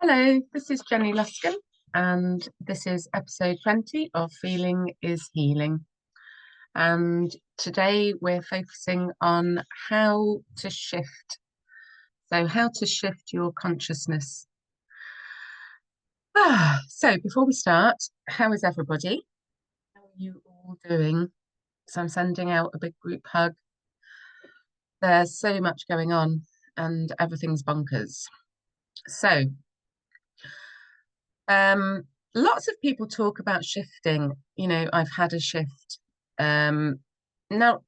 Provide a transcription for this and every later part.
Hello, this is Jenny Luscombe, and this is episode 20 of Feeling is Healing. And today we're focusing on how to shift. So, how to shift your consciousness. So, before we start, how is everybody? How are you all doing? So, I'm sending out a big group hug. There's so much going on, and everything's bonkers. So, Um, lots of people talk about shifting. I've had a shift. Now,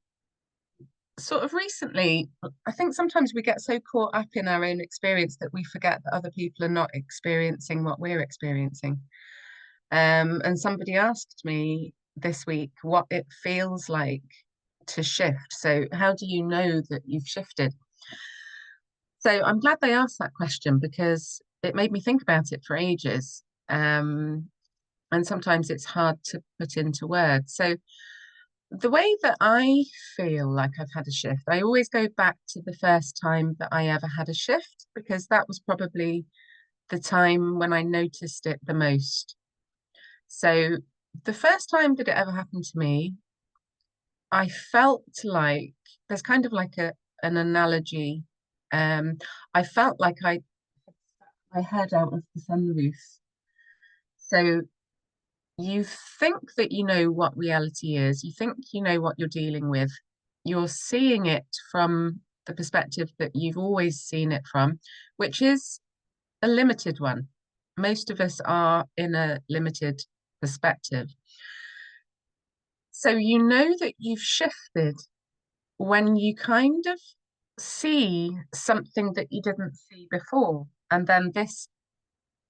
sort of recently, I think sometimes we get so caught up in our own experience that we forget that other people are not experiencing what we're experiencing. And somebody asked me this week what it feels like to shift. So, how do you know that you've shifted? So, I'm glad they asked that question because it made me think about it for ages. And sometimes it's hard to put into words. So the way that I feel like I've had a shift, I always go back to the first time that I ever had a shift because that was probably the time when I noticed it the most. So the first time that it ever happened to me, I felt like there's kind of like an analogy. I felt like I had stuck my head out of the sunroof. So you think that you know what reality is, you think you know what you're dealing with, you're seeing it from the perspective that you've always seen it from, which is a limited one. Most of us are in a limited perspective. So you know that you've shifted when you kind of see something that you didn't see before. And then this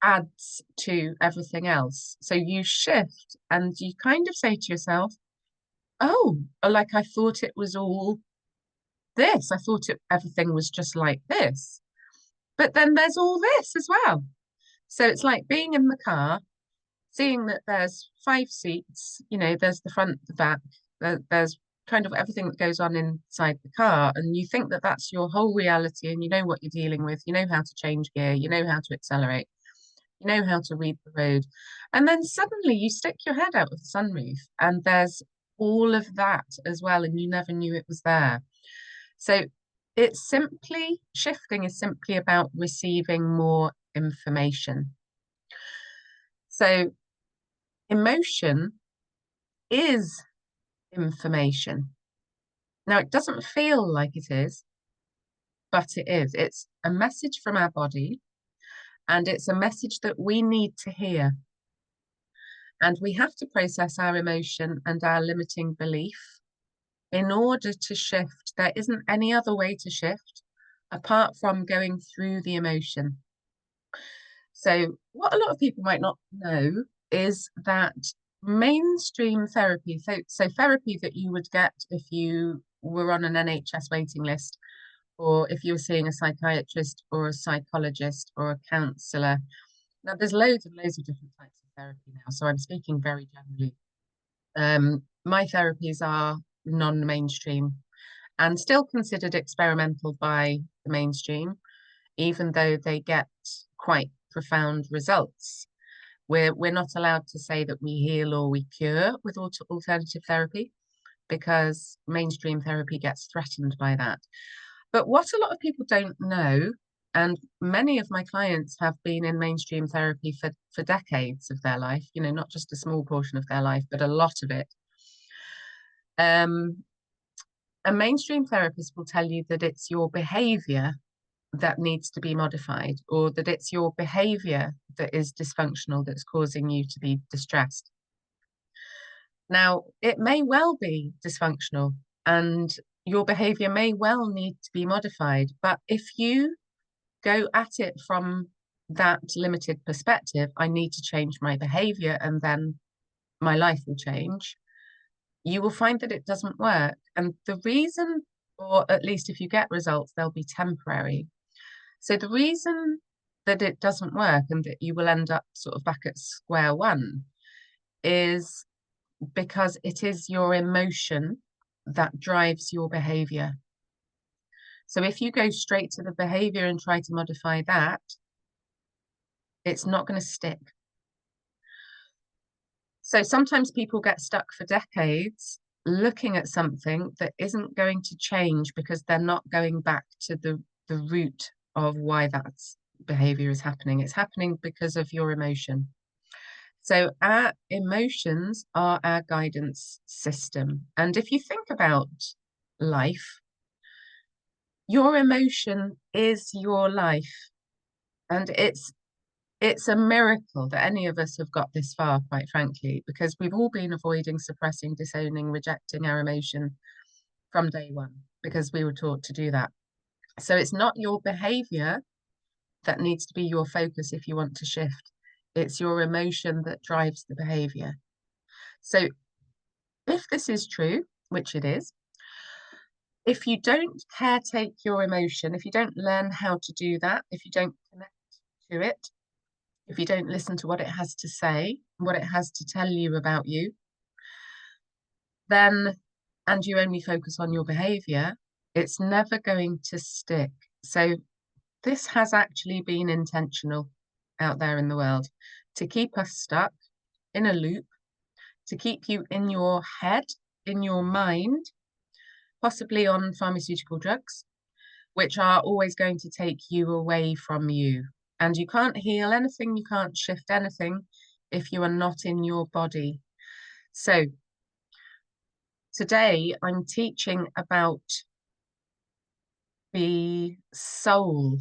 adds to everything else. So you shift and you kind of say to yourself, oh, like I thought it was all this. I thought everything was just like this. But then there's all this as well. So it's like being in the car, seeing that there's 5 seats, there's the front, the back, there's kind of everything that goes on inside the car. And you think that that's your whole reality and you know what you're dealing with. You know how to change gear, you know how to accelerate, you know how to read the road. And then suddenly you stick your head out of the sunroof and there's all of that as well, and you never knew it was there. So it's simply shifting is simply about receiving more information. So emotion is information. Now, it doesn't feel like it is, but it is. It's a message from our body, and it's a message that we need to hear. And we have to process our emotion and our limiting belief in order to shift. There isn't any other way to shift apart from going through the emotion. So, what a lot of people might not know is that mainstream therapy, so therapy that you would get if you were on an NHS waiting list, or if you were seeing a psychiatrist or a psychologist or a counsellor. Now, there's loads and loads of different types of therapy now, so I'm speaking very generally. My therapies are non-mainstream and still considered experimental by the mainstream, even though they get quite profound results. We're not allowed to say that we heal or we cure with alternative therapy because mainstream therapy gets threatened by that. But what a lot of people don't know, and many of my clients have been in mainstream therapy for decades of their life, not just a small portion of their life, but a lot of it. A mainstream therapist will tell you that it's your behavior that needs to be modified, or that it's your behavior that is dysfunctional that's causing you to be distressed. Now, it may well be dysfunctional and your behavior may well need to be modified, but if you go at it from that limited perspective, I need to change my behavior and then my life will change, you will find that it doesn't work. And the reason, or at least if you get results, they'll be temporary. So the reason that it doesn't work and that you will end up sort of back at square one is because it is your emotion that drives your behavior. So if you go straight to the behavior and try to modify that, It's not going to stick. So sometimes people get stuck for decades looking at something that isn't going to change because they're not going back to the root of why that behavior is happening. It's happening because of your emotion. So our emotions are our guidance system. And if you think about life, your emotion is your life. And it's a miracle that any of us have got this far, quite frankly, because we've all been avoiding, suppressing, disowning, rejecting our emotion from day one, because we were taught to do that. So it's not your behavior that needs to be your focus if you want to shift. It's your emotion that drives the behavior. So if this is true, which it is, if you don't caretake your emotion, if you don't learn how to do that, if you don't connect to it, if you don't listen to what it has to say, what it has to tell you about you, then, and you only focus on your behavior, it's never going to stick. So this has actually been intentional out there in the world to keep us stuck in a loop, to keep you in your head, in your mind, possibly on pharmaceutical drugs, which are always going to take you away from you. And you can't heal anything, you can't shift anything if you are not in your body. So today I'm teaching about the soul,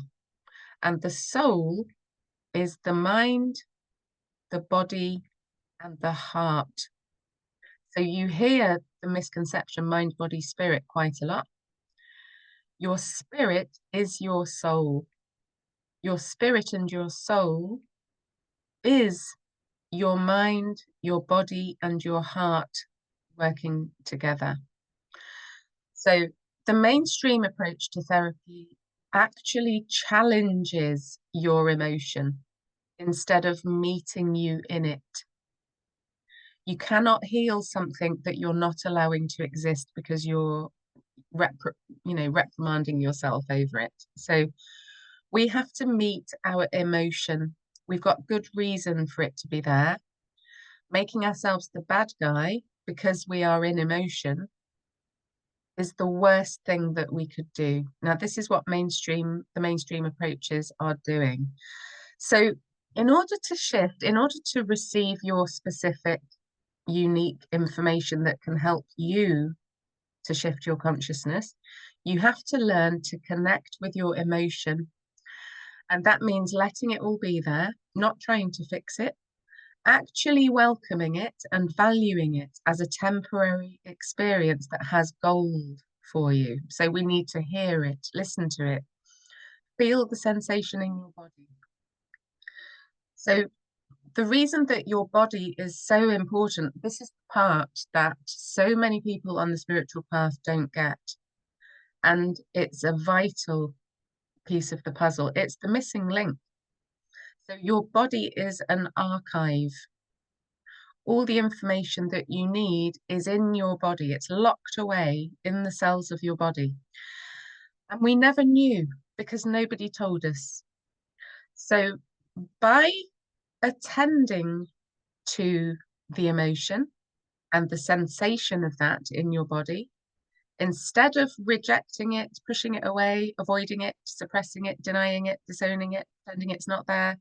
and the soul is the mind, the body, and the heart. So you hear the misconception mind, body, spirit quite a lot. Your spirit is your soul. Your spirit and your soul is your mind, your body, and your heart working together. So the mainstream approach to therapy actually challenges your emotion instead of meeting you in it. You cannot heal something that you're not allowing to exist because you're reprimanding yourself over it. So we have to meet our emotion. We've got good reason for it to be there. Making ourselves the bad guy because we are in emotion is the worst thing that we could do. Now, this is what the mainstream approaches are doing. So in order to shift, in order to receive your specific, unique information that can help you to shift your consciousness, you have to learn to connect with your emotion. And that means letting it all be there, not trying to fix it, actually welcoming it and valuing it as a temporary experience that has gold for you. So we need to hear it, listen to it, feel the sensation in your body. So the reason that your body is so important, this is the part that so many people on the spiritual path don't get. And it's a vital piece of the puzzle. It's the missing link. So your body is an archive. All the information that you need is in your body. It's locked away in the cells of your body. And we never knew because nobody told us. So by attending to the emotion and the sensation of that in your body, instead of rejecting it, pushing it away, avoiding it, suppressing it, denying it, disowning it, pretending it's not there,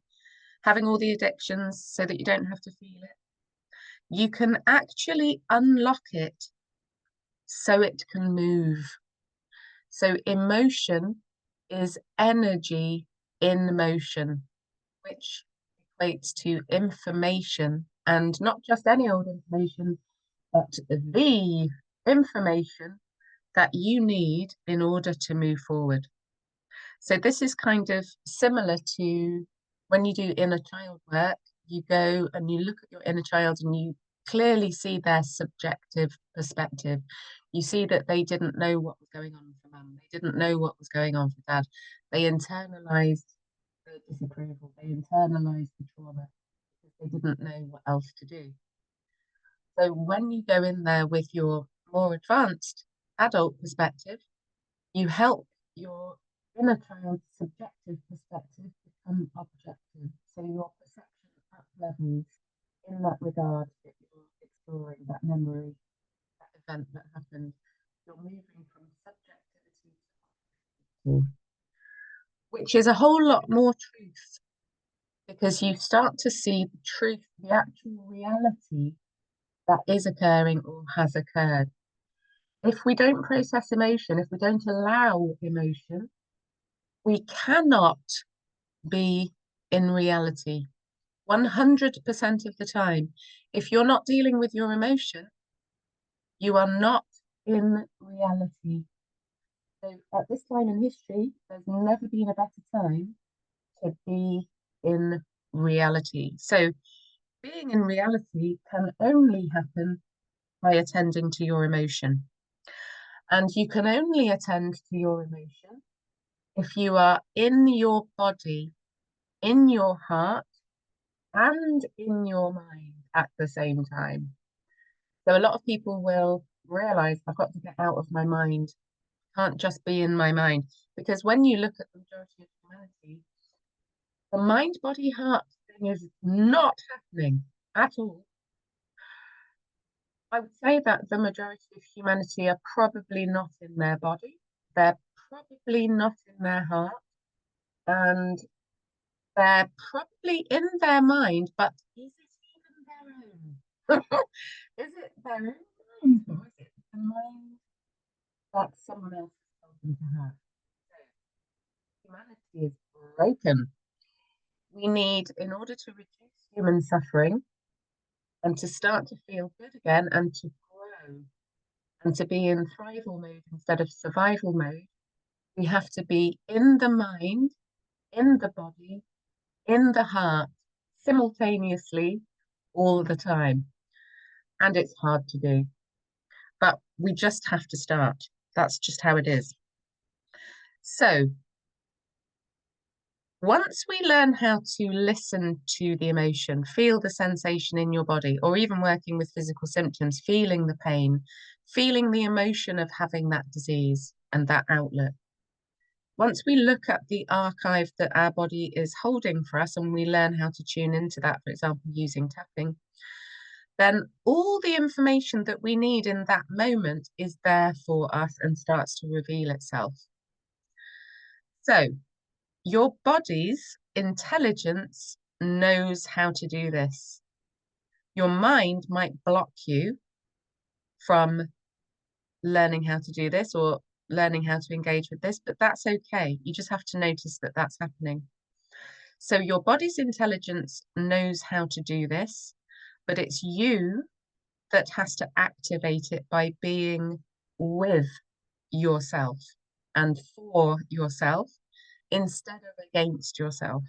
having all the addictions so that you don't have to feel it, you can actually unlock it so it can move. So emotion is energy in motion, which equates to information, and not just any old information, but the information that you need in order to move forward. So this is kind of similar to when you do inner child work, you go and you look at your inner child and you clearly see their subjective perspective. You see that they didn't know what was going on for mum. They didn't know what was going on for dad. They internalized the disapproval. They internalized the trauma because they didn't know what else to do. So when you go in there with your more advanced adult perspective, you help your inner child's subjective perspective become objective. So you're levels in that regard that you're exploring that memory, that event that happened. You're moving from subjectivity to objectivity, which is a whole lot more truth, because you start to see the truth, the actual reality that is occurring or has occurred. If we don't process emotion, if we don't allow emotion, we cannot be in reality 100% of the time. If you're not dealing with your emotion, you are not in reality. So at this time in history, there's never been a better time to be in reality. So being in reality can only happen by attending to your emotion. And you can only attend to your emotion if you are in your body, in your heart, and in your mind at the same time. So a lot of people will realize I've got to get out of my mind. Can't just be in my mind. Because when you look at the majority of humanity, the mind, body, heart thing is not happening at all. I would say that the majority of humanity are probably not in their body. They're probably not in their heart. And they're probably in their mind, but is it even their own? Is it their own mind, or is it the mind that someone else has told them to have? So humanity is broken. We need, in order to reduce human suffering and to start to feel good again and to grow and to be in thrival mode instead of survival mode, we have to be in the mind, in the body, in the heart, simultaneously, all the time. And it's hard to do, but we just have to start. That's just how it is. So once we learn how to listen to the emotion, feel the sensation in your body, or even working with physical symptoms, feeling the pain, feeling the emotion of having that disease and that outlet. Once we look at the archive that our body is holding for us and we learn how to tune into that, for example, using tapping, then all the information that we need in that moment is there for us and starts to reveal itself. So your body's intelligence knows how to do this. Your mind might block you from learning how to do this or learning how to engage with this, but that's okay. You just have to notice that that's happening. So your body's intelligence knows how to do this, but it's you that has to activate it by being with yourself and for yourself instead of against yourself.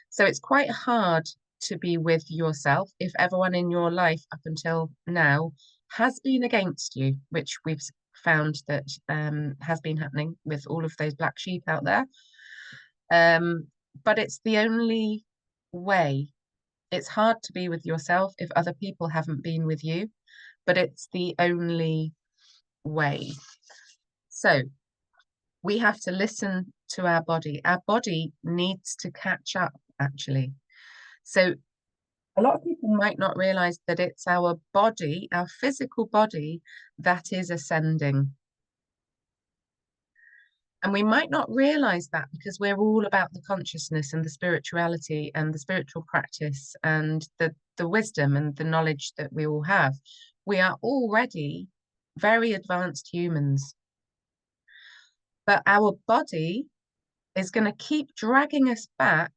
So it's quite hard to be with yourself if everyone in your life up until now has been against you, which we've found that has been happening with all of those black sheep out there. But it's the only way. It's hard to be with yourself if other people haven't been with you, but it's the only way. So we have to listen to our body. Our body needs to catch up, actually. So a lot of people might not realize that it's our body, our physical body, that is ascending. And we might not realize that because we're all about the consciousness and the spirituality and the spiritual practice and the wisdom and the knowledge that we all have. We are already very advanced humans. But our body is going to keep dragging us back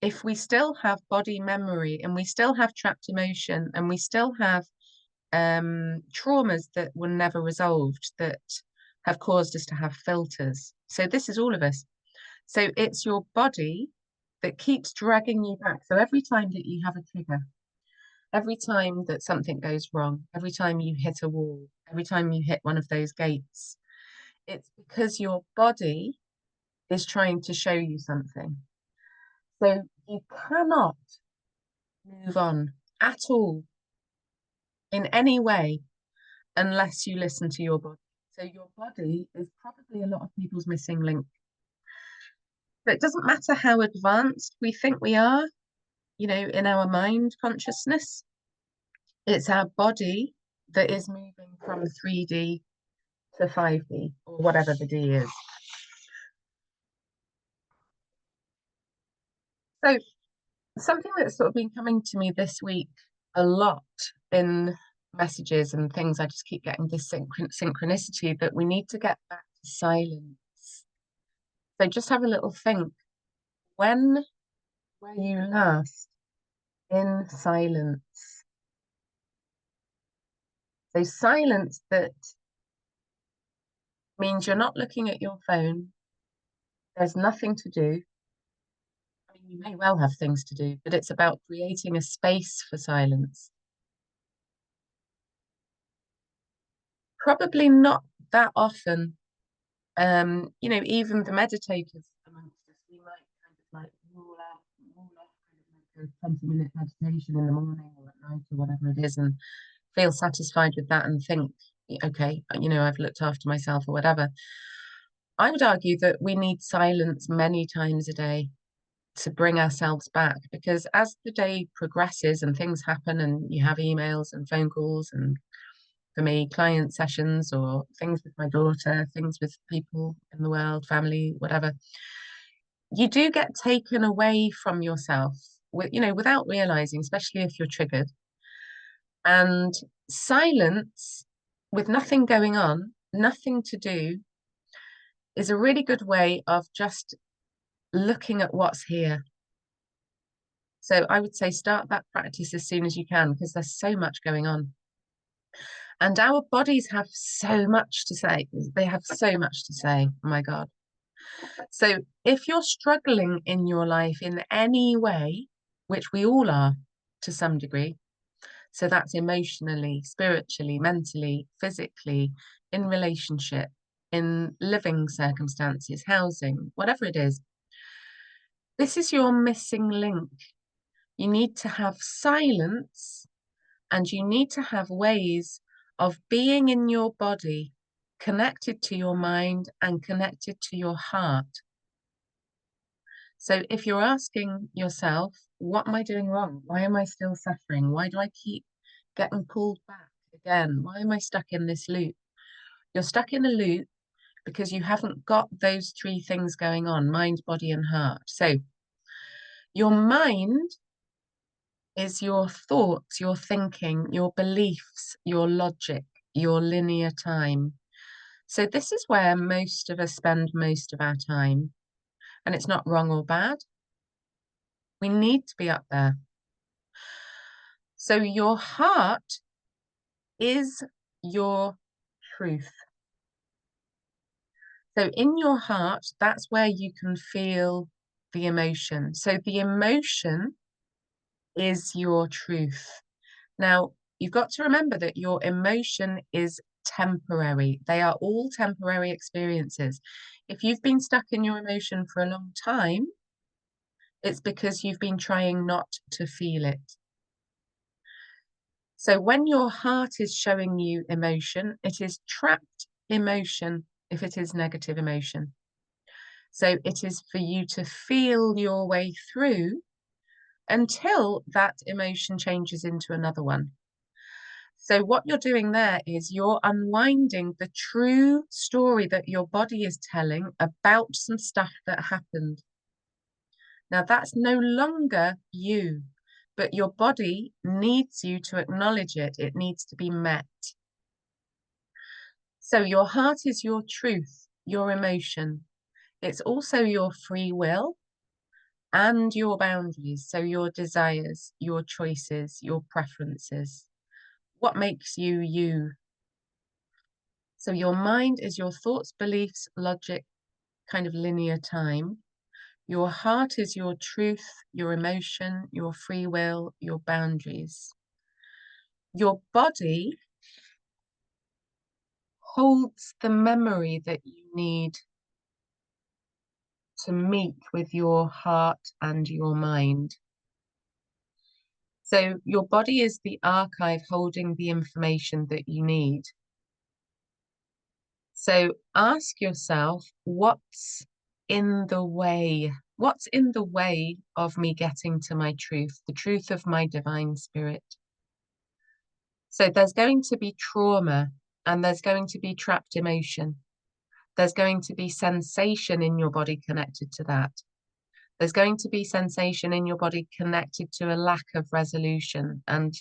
if we still have body memory and we still have trapped emotion and we still have traumas that were never resolved that have caused us to have filters. So this is all of us. So it's your body that keeps dragging you back. So every time that you have a trigger, every time that something goes wrong, every time you hit a wall, every time you hit one of those gates, it's because your body is trying to show you something. So you cannot move on at all in any way unless you listen to your body. So your body is probably a lot of people's missing link. But it doesn't matter how advanced we think we are, in our mind consciousness. It's our body that is moving from 3D to 5D, or whatever the D is. So something that's sort of been coming to me this week a lot in messages and things, I just keep getting this synchronicity that we need to get back to silence. So just have a little think. When were you last in silence? So silence that means you're not looking at your phone. There's nothing to do. I mean, you may well have things to do, but it's about creating a space for silence. Probably not that often. Even the meditators amongst us, we might kind of like rule off kind of like a 20-minute meditation in the morning or at night or whatever it is, and feel satisfied with that and think, okay, I've looked after myself or whatever. I would argue that we need silence many times a day to bring ourselves back, because as the day progresses and things happen and you have emails and phone calls and, for me, client sessions or things with my daughter, things with people in the world, family, whatever, you do get taken away from yourself without realizing, especially if you're triggered. And silence with nothing going on, nothing to do, is a really good way of just looking at what's here. So I would say start that practice as soon as you can, because there's so much going on. And our bodies have so much to say. They have so much to say. Oh my God. So if you're struggling in your life in any way, which we all are to some degree, so that's emotionally, spiritually, mentally, physically, in relationship, in living circumstances, housing, whatever it is, this is your missing link. You need to have silence, and you need to have ways of being in your body, connected to your mind and connected to your heart. So if you're asking yourself, what am I doing wrong? Why am I still suffering? Why do I keep getting pulled back again? Why am I stuck in this loop? You're stuck in a loop because you haven't got those three things going on: mind, body, and heart. So your mind is your thoughts, your thinking, your beliefs, your logic, your linear time. So this is where most of us spend most of our time. And it's not wrong or bad. We need to be up there. So your heart is your truth. So in your heart, that's where you can feel the emotion. So the emotion is your truth. Now, you've got to remember that your emotion is temporary. They are all temporary experiences. If you've been stuck in your emotion for a long time, it's because you've been trying not to feel it. So when your heart is showing you emotion, it is trapped emotion if it is negative emotion. So it is for you to feel your way through until that emotion changes into another one. So what you're doing there is you're unwinding the true story that your body is telling about some stuff that happened. Now that's no longer you, but your body needs you to acknowledge it. It needs to be met. So your heart is your truth, your emotion. It's also your free will and your boundaries. So your desires, your choices, your preferences. What makes you you? So your mind is your thoughts, beliefs, logic, kind of linear time. Your heart is your truth, your emotion, your free will, your boundaries. Your body holds the memory that you need to meet with your heart and your mind. So your body is the archive holding the information that you need. So ask yourself, what's in the way? what's in the way of me getting to my truth, the truth of my divine spirit? So there's going to be trauma, and there's going to be trapped emotion. There's going to be sensation in your body connected to that. There's going to be sensation in your body connected to a lack of resolution. And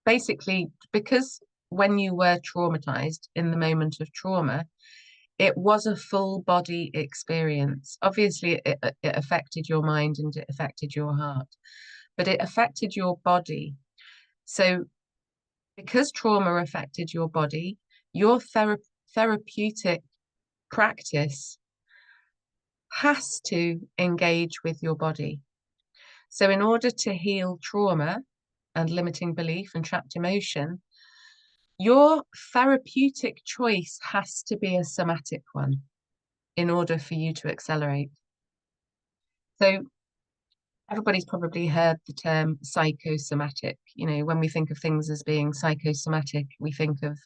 basically, because when you were traumatized in the moment of trauma, it was a full body experience. Obviously, it affected your mind and it affected your heart, but it affected your body. So because trauma affected your body, your therapeutic practice has to engage with your body. So in order to heal trauma and limiting belief and trapped emotion, your therapeutic choice has to be a somatic one in order for you to accelerate. So everybody's probably heard the term psychosomatic. You know, when we think of things as being psychosomatic, we think of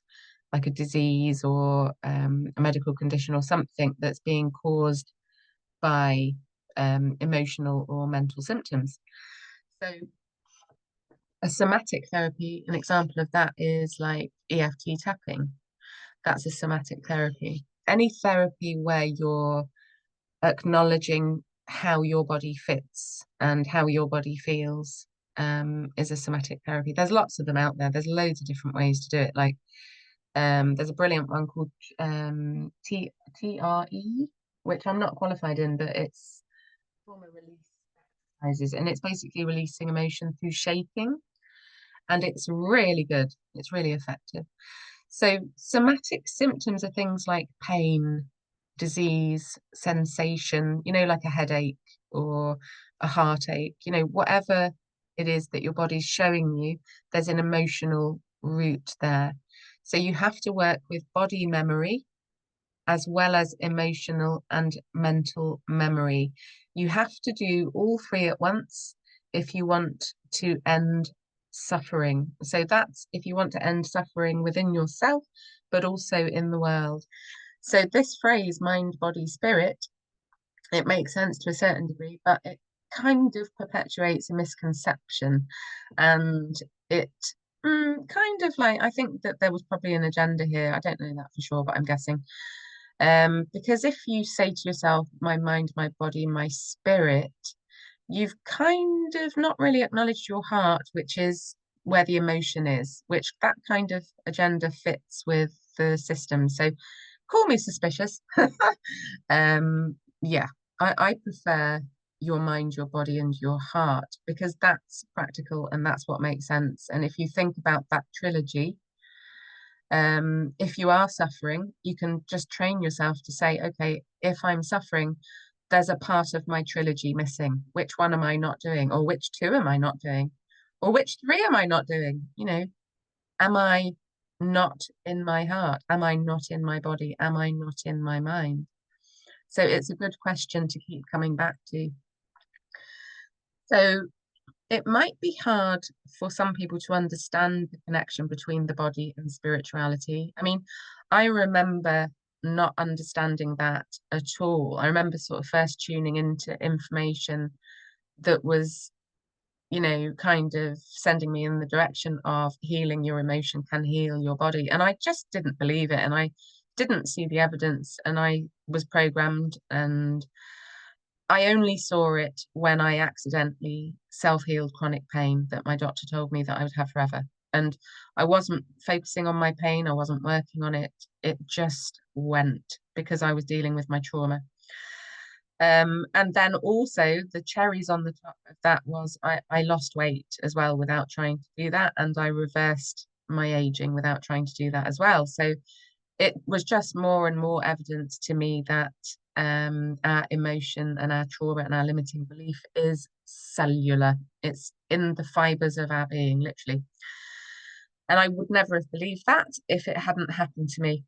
like a disease or a medical condition or something that's being caused by emotional or mental symptoms. So a somatic therapy, an example of that is like EFT tapping. That's a somatic therapy. Any therapy where you're acknowledging how your body fits and how your body feels is a somatic therapy. There's lots of them out there. There's loads of different ways to do it. Like there's a brilliant one called TRE, which I'm not qualified in, but it's trauma release exercises, and it's basically releasing emotion through shaking, and it's really good. It's really effective. So somatic symptoms are things like pain, disease, sensation, you know, like a headache or a heartache, you know, whatever it is that your body's showing you, there's an emotional root there. So you have to work with body memory as well as emotional and mental memory. You have to do all three at once if you want to end suffering. So that's if you want to end suffering within yourself, but also in the world. So this phrase, mind, body, spirit, it makes sense to a certain degree, but it kind of perpetuates a misconception. And it kind of like, I think that there was probably an agenda here. I don't know that for sure, but I'm guessing. Because if you say to yourself, my mind, my body, my spirit, you've kind of not really acknowledged your heart, which is where the emotion is, which that kind of agenda fits with the system. So call me suspicious. Yeah, I prefer your mind, your body, and your heart because that's practical and that's what makes sense. And if you think about that trilogy, if you are suffering, you can just train yourself to say, okay, if I'm suffering, there's a part of my trilogy missing. Which one am I not doing? Or which two am I not doing? Or which three am I not doing? You know, am I not in my heart? Am I not in my body? Am I not in my mind? So it's a good question to keep coming back to. So it might be hard for some people to understand the connection between the body and spirituality. I mean, I remember not understanding that at all. I remember sort of first tuning into information that was, you know, kind of sending me in the direction of healing your emotion can heal your body. And I just didn't believe it. And I didn't see the evidence. And I was programmed, and I only saw it when I accidentally self-healed chronic pain that my doctor told me that I would have forever. And I wasn't focusing on my pain. I wasn't working on it. It just went because I was dealing with my trauma. And then also the cherries on the top of that was I lost weight as well without trying to do that. And I reversed my aging without trying to do that as well. So it was just more and more evidence to me that our emotion and our trauma and our limiting belief is cellular. It's in the fibers of our being, literally. And I would never have believed that if it hadn't happened to me.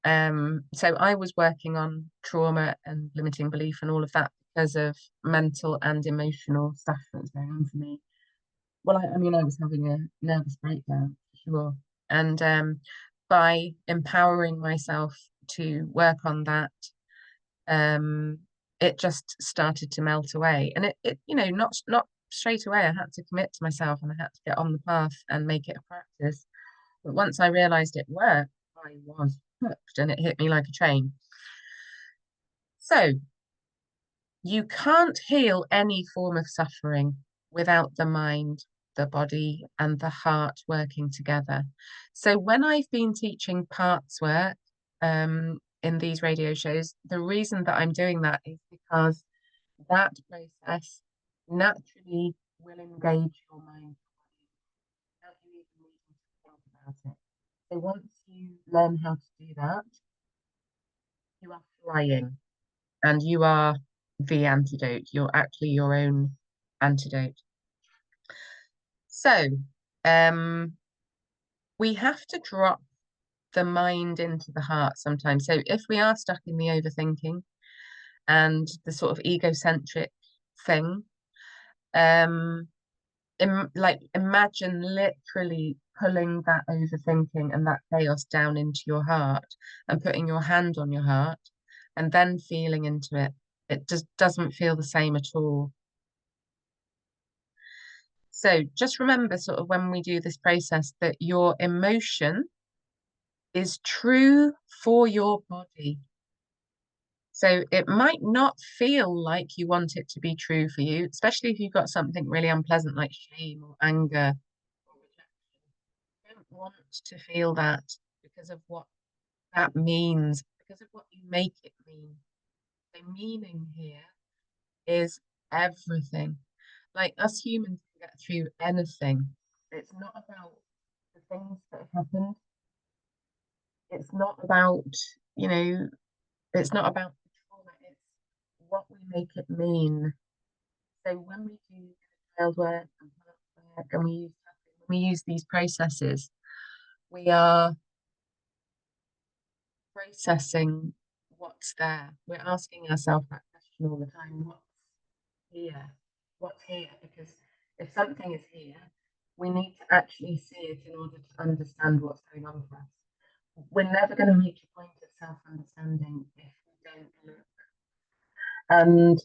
So I was working on trauma and limiting belief and all of that because of mental and emotional stuff that was going on for me. Well, I mean, I was having a nervous breakdown, for sure. And by empowering myself to work on that, it just started to melt away. And it not straight away. I had to commit to myself and I had to get on the path and make it a practice. But once I realized it worked, I was hooked and it hit me like a train. So you can't heal any form of suffering without the mind, the body, and the heart working together. So when I've been teaching parts work in these radio shows, the reason that I'm doing that is because that process naturally will engage your mind without you even needing to think about it. So once you learn how to do that, you are flying and you are the antidote. You're actually your own antidote. So we have to drop the mind into the heart sometimes. So if we are stuck in the overthinking and the sort of egocentric thing, um, like imagine literally pulling that overthinking and that chaos down into your heart and putting your hand on your heart and then feeling into it. It just doesn't feel the same at all. So just remember sort of when we do this process that your emotion is true for your body. So it might not feel like you want it to be true for you, especially if you've got something really unpleasant like shame or anger or rejection. You don't want to feel that because of what that means, because of what you make it mean. The meaning here is everything. Like us humans can get through anything. It's not about the things that have happened. It's not about, you know, it's not about the trauma. It's what we make it mean. So when we do child work and parts work and we use these processes, we are processing what's there. We're asking ourselves that question all the time, what's here? What's here? Because if something is here, we need to actually see it in order to understand what's going on for us. We're never going to reach a point of self-understanding if we don't look. And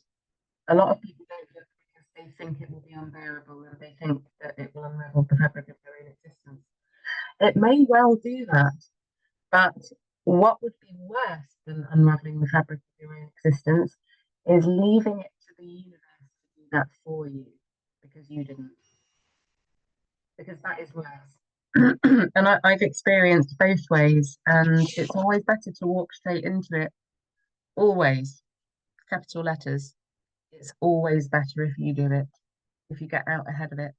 a lot of people don't look because they think it will be unbearable and they think that it will unravel the fabric of their own existence. It may well do that, but what would be worse than unraveling the fabric of your own existence is leaving it to the universe to do that for you because you didn't. Because that is worse. And I've experienced both ways, and it's always better to walk straight into it. Always, capital letters. It's always better if you do it, if you get out ahead of it.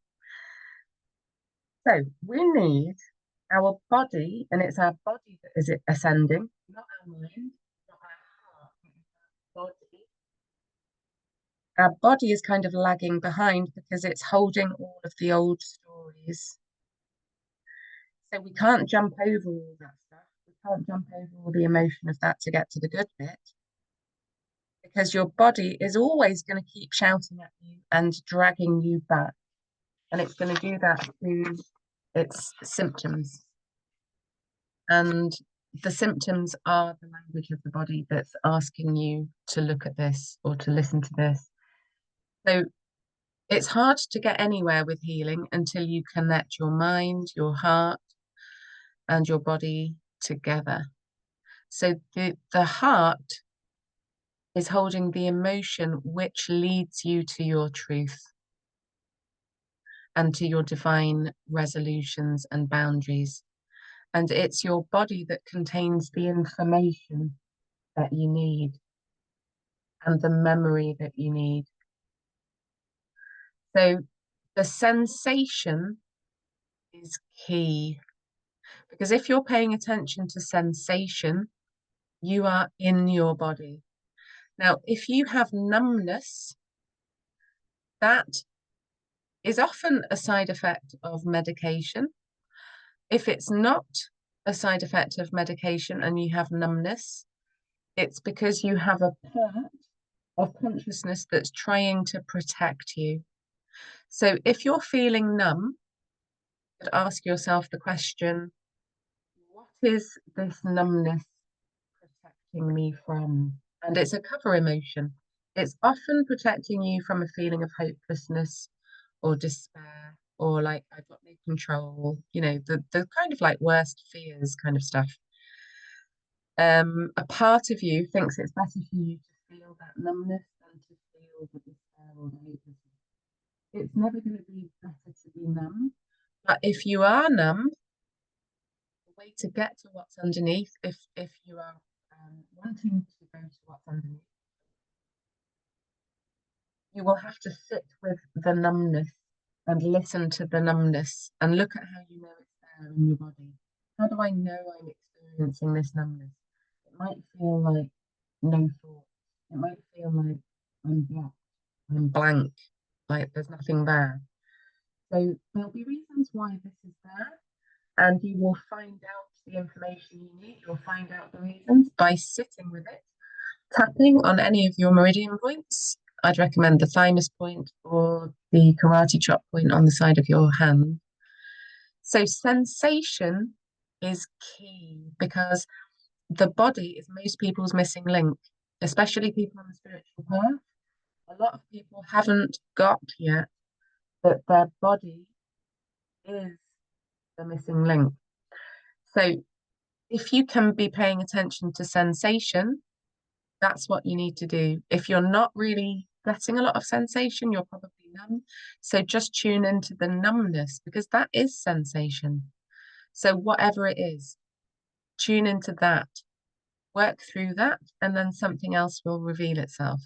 So we need our body, and it's our body that is ascending, not our mind, not our heart, our body. Our body is kind of lagging behind because it's holding all of the old stories. So we can't jump over all that stuff. We can't jump over all the emotion of that to get to the good bit because your body is always going to keep shouting at you and dragging you back. And it's going to do that through its symptoms. And the symptoms are the language of the body that's asking you to look at this or to listen to this. So it's hard to get anywhere with healing until you connect your mind, your heart, and your body together. So the heart is holding the emotion which leads you to your truth and to your divine resolutions and boundaries. And it's your body that contains the information that you need and the memory that you need. So the sensation is key because if you're paying attention to sensation, you are in your body. Now, if you have numbness, that is often a side effect of medication. If it's not a side effect of medication and you have numbness, it's because you have a part of consciousness that's trying to protect you. So if you're feeling numb, ask yourself the question, what is this numbness protecting me from? and it's a cover emotion. It's often protecting you from a feeling of hopelessness or despair or like I've got no control, the kind of like worst fears kind of stuff. A part of you thinks it's better for you to feel that numbness than to feel the despair or the hopelessness. It's never going to be better to be numb. But if you are numb, the way to get to what's underneath, if you are wanting to go to what's underneath, you will have to sit with the numbness and listen to the numbness and look at how you know it's there in your body. How do I know I'm experiencing this numbness? It might feel like no thought. It might feel like I'm blocked, I'm blank, like there's nothing there. So there'll be reasons why this is there, and you will find out the information you need. You'll find out the reasons by sitting with it, tapping on any of your meridian points. I'd recommend the thymus point or the karate chop point on the side of your hand. So sensation is key because the body is most people's missing link, especially people on the spiritual path. A lot of people haven't got yet that their body is the missing link. So if you can be paying attention to sensation, that's what you need to do. If you're not really getting a lot of sensation, you're probably numb. So just tune into the numbness because that is sensation. So whatever it is, tune into that, work through that, and then something else will reveal itself.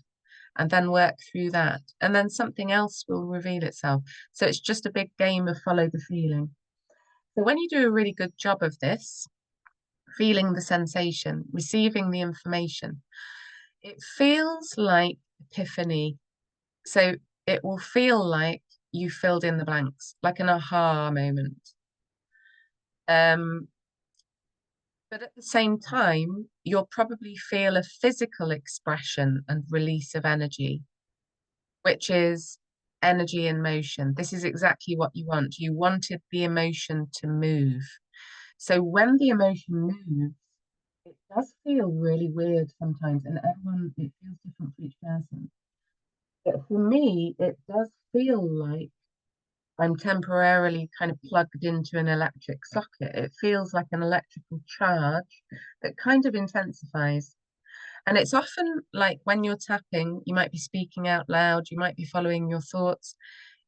And then work through that, and then something else will reveal itself. So it's just a big game of follow the feeling. So when you do a really good job of this, feeling the sensation, receiving the information, it feels like epiphany. So it will feel like you filled in the blanks, like an aha moment. Um, but at the same time, you'll probably feel a physical expression and release of energy, which is energy in motion. This is exactly what you want. You wanted the emotion to move. So when the emotion moves, it does feel really weird sometimes, and it feels different for each person. But for me, it does feel like I'm temporarily kind of plugged into an electric socket. It feels like an electrical charge that kind of intensifies. And it's often like when you're tapping, you might be speaking out loud, you might be following your thoughts,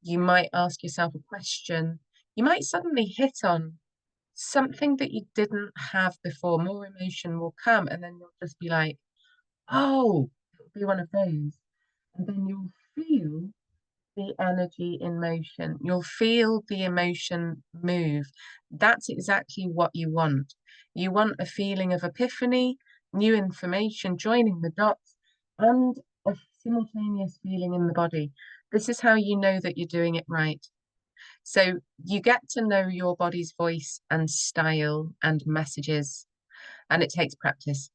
you might ask yourself a question, you might suddenly hit on something that you didn't have before. More emotion will come, and then you'll just be like, oh, it'll be one of those. And then you'll feel the energy in motion. You'll feel the emotion move. That's exactly what you want. You want a feeling of epiphany, new information, joining the dots, and a simultaneous feeling in the body. This is how you know that you're doing it right. So you get to know your body's voice and style and messages, and it takes practice.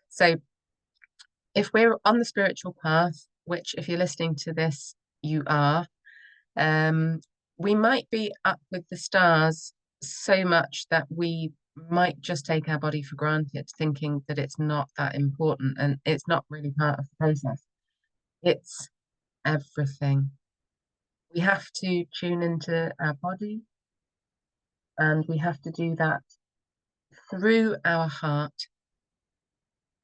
So if we're on the spiritual path, which if you're listening to this, you are, um, we might be up with the stars so much that we might just take our body for granted, thinking that it's not that important and it's not really part of the process. It's everything. We have to tune into our body, and we have to do that through our heart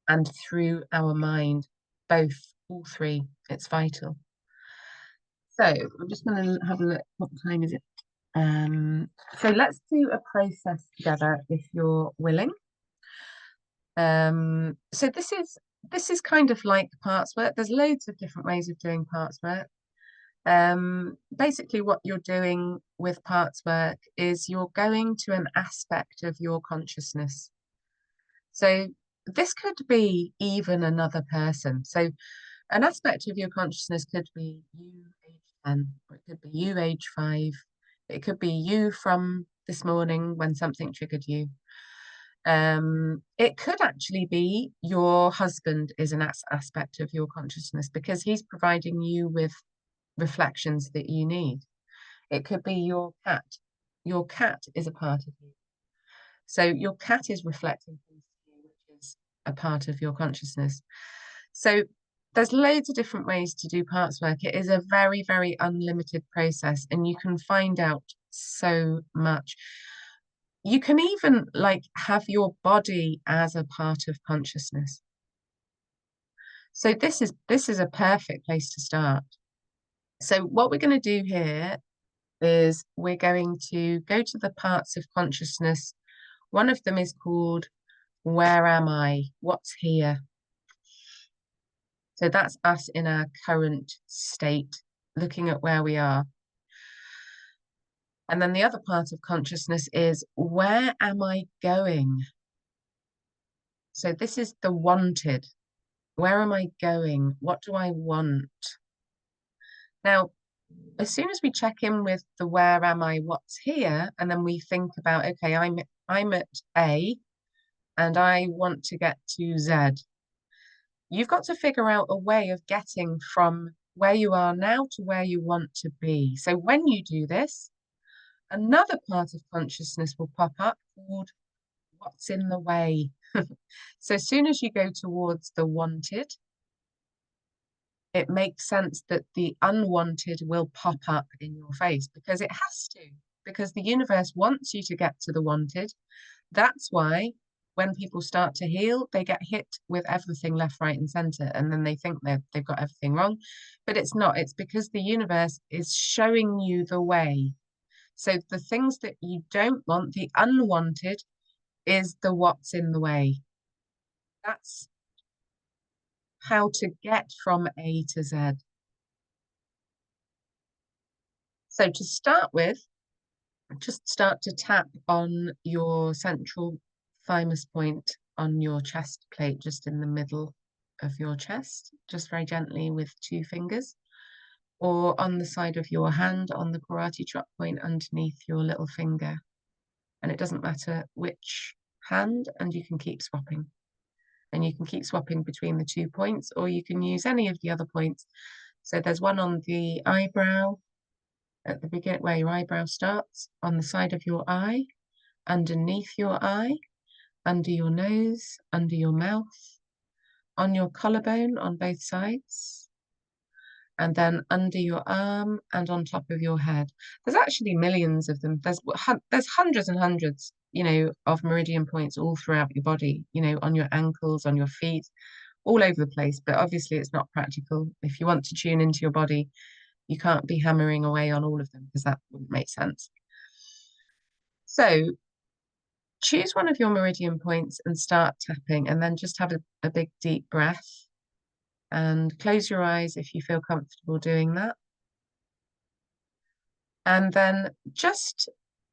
and through our mind, both, all three. It's vital. So I'm just going to have a look. What time is it? So let's do a process together if you're willing. So this is kind of like parts work. There's loads of different ways of doing parts work. Basically what you're doing with parts work is you're going to an aspect of your consciousness. So this could be even another person. So an aspect of your consciousness could be you age 10, or it could be you age 5. It could be you from this morning when something triggered you. It could actually be your husband is an aspect of your consciousness because he's providing you with reflections that you need. It could be your cat. Your cat is a part of you. So your cat is reflecting things to you, which is a part of your consciousness. So there's loads of different ways to do parts work. It is a very, very unlimited process, and you can find out so much. You can even like have your body as a part of consciousness. So this is a perfect place to start. So what we're going to do here is we're going to go to the parts of consciousness. One of them is called Where Am I? What's here? So that's us in our current state, looking at where we are. And then the other part of consciousness is where am I going? So this is the wanted. Where am I going? What do I want? Now, as soon as we check in with the where am I, what's here, and then we think about, okay, I'm at A and I want to get to Z. You've got to figure out a way of getting from where you are now to where you want to be. So when you do this, another part of consciousness will pop up called what's in the way. So as soon as you go towards the wanted, it makes sense that the unwanted will pop up in your face because it has to, because the universe wants you to get to the wanted. That's why when people start to heal, they get hit with everything left, right, and center, and then they think they've got everything wrong. But it's not. It's because the universe is showing you the way. So the things that you don't want, the unwanted, is the what's in the way. That's how to get from A to Z. So to start with, just start to tap on your central thymus point on your chest plate, just in the middle of your chest, just very gently with 2 fingers, or on the side of your hand on the karate chop point underneath your little finger. And it doesn't matter which hand, and you can keep swapping. And you can keep swapping between the 2 points, or you can use any of the other points. So there's one on the eyebrow, at the beginning where your eyebrow starts, on the side of your eye, underneath your eye, under your nose, under your mouth, on your collarbone on both sides, and then under your arm and on top of your head. There's actually millions of them. There's hundreds and hundreds, of meridian points all throughout your body, on your ankles, on your feet, all over the place. But obviously it's not practical. If you want to tune into your body, you can't be hammering away on all of them because that wouldn't make sense. So choose one of your meridian points and start tapping, and then just have a big deep breath and close your eyes if you feel comfortable doing that. And then just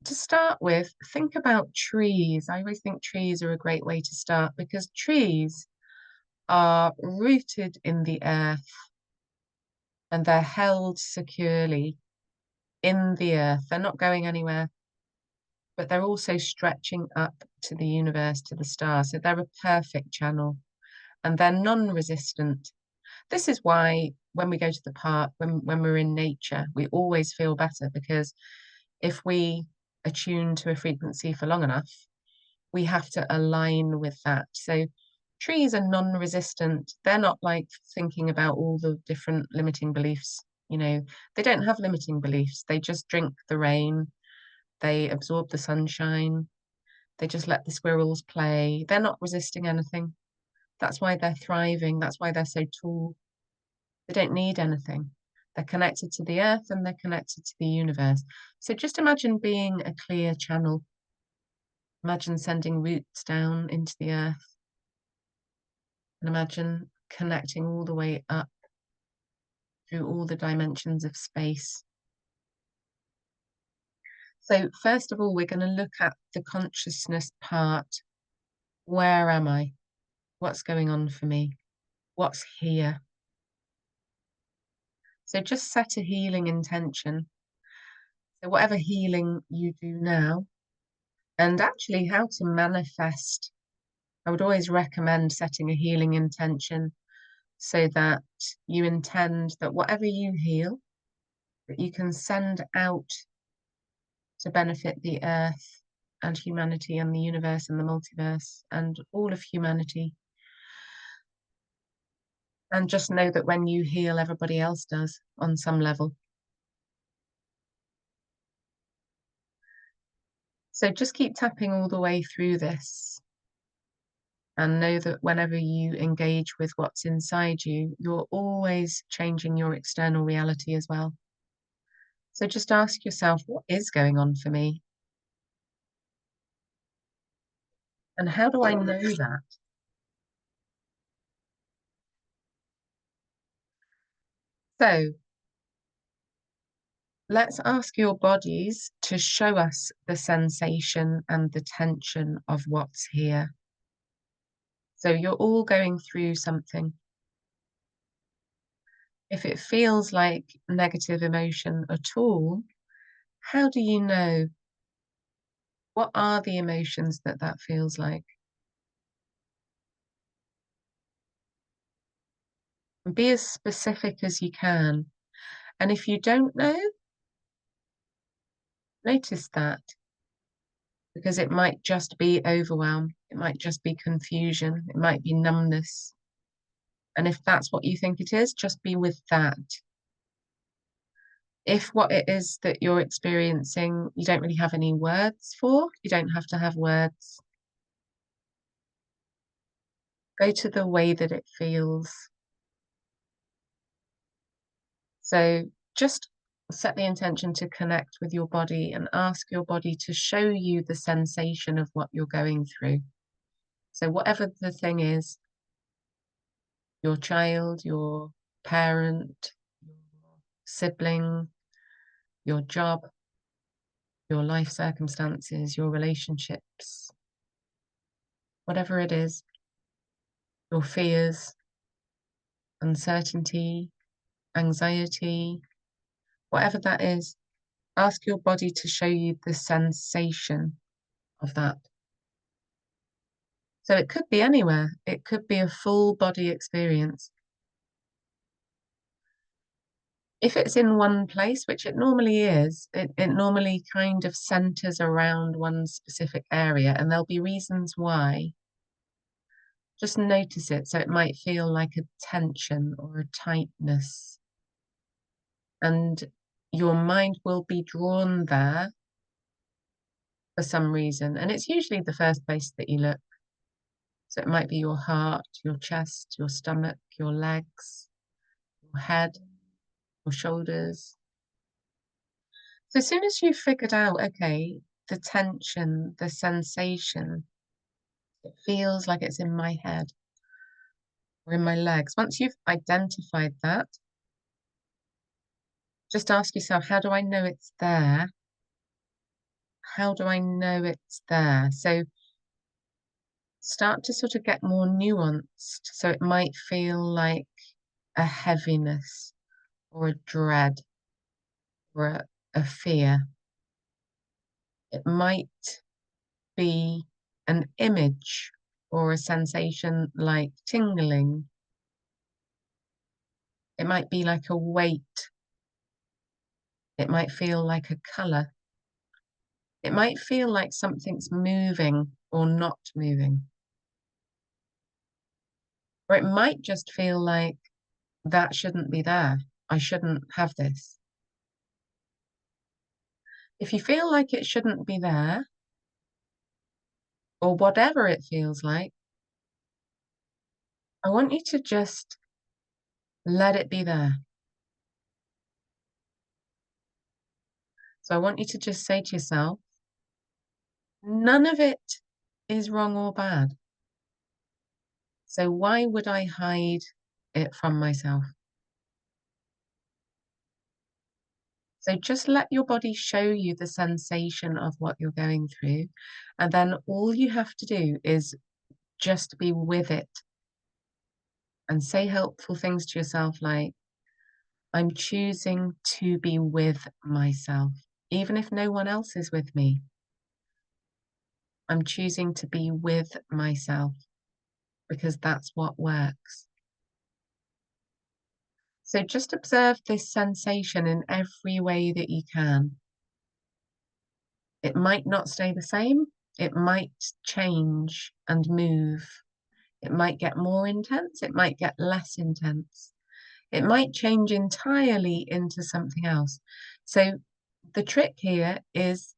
to start with, think about trees. I always think trees are a great way to start because trees are rooted in the earth and they're held securely in the earth. They're not going anywhere, but they're also stretching up to the universe, to the stars. So they're a perfect channel and they're non-resistant. This is why when we go to the park, when we're in nature, we always feel better because if we attune to a frequency for long enough, we have to align with that. So trees are non-resistant. They're not like thinking about all the different limiting beliefs. They don't have limiting beliefs. They just drink the rain. They absorb the sunshine. They just let the squirrels play. They're not resisting anything. That's why they're thriving. That's why they're so tall. They don't need anything. They're connected to the earth and they're connected to the universe. So just imagine being a clear channel. Imagine sending roots down into the earth. And imagine connecting all the way up through all the dimensions of space. So first of all, we're going to look at the consciousness part. Where am I? What's going on for me? What's here? So just set a healing intention. So whatever healing you do now, and actually how to manifest, I would always recommend setting a healing intention so that you intend that whatever you heal, that you can send out to benefit the earth and humanity and the universe and the multiverse and all of humanity. And just know that when you heal, everybody else does on some level. So just keep tapping all the way through this. And know that whenever you engage with what's inside you, you're always changing your external reality as well. So just ask yourself, what is going on for me? And how do I know that? So let's ask your bodies to show us the sensation and the tension of what's here. So you're all going through something. If it feels like negative emotion at all, how do you know? What are the emotions that that feels like? And be as specific as you can. And if you don't know, notice that, because it might just be overwhelm. It might just be confusion. It might be numbness. And if that's what you think it is, just be with that. If what it is that you're experiencing, you don't really have any words for, you don't have to have words. Go to the way that it feels. So just set the intention to connect with your body and ask your body to show you the sensation of what you're going through. So whatever the thing is, your child, your parent, your sibling, your job, your life circumstances, your relationships, whatever it is, your fears, uncertainty, anxiety, whatever that is, ask your body to show you the sensation of that. So it could be anywhere. It could be a full body experience. If it's in one place, which it normally is, it normally kind of centers around one specific area, and there'll be reasons why. Just notice it. So it might feel like a tension or a tightness, and your mind will be drawn there for some reason. And it's usually the first place that you look. So it might be your heart, your chest, your stomach, your legs, your head, your shoulders. So as soon as you've figured out, okay, the tension, the sensation, it feels like it's in my head or in my legs. Once you've identified that, just ask yourself, how do I know it's there? How do I know it's there? So start to sort of get more nuanced. So it might feel like a heaviness or a dread or a fear. It might be an image or a sensation like tingling. It might be like a weight. It might feel like a color. It might feel like something's moving or not moving. Or it might just feel like that shouldn't be there. I shouldn't have this. If you feel like it shouldn't be there, or whatever it feels like, I want you to just let it be there. So I want you to just say to yourself, none of it is wrong or bad. So why would I hide it from myself? So just let your body show you the sensation of what you're going through. And then all you have to do is just be with it and say helpful things to yourself like, I'm choosing to be with myself, even if no one else is with me. I'm choosing to be with myself because that's what works. So just observe this sensation in every way that you can. It might not stay the same. It might change and move. It might get more intense, it might get less intense. It might change entirely into something else. So the trick here is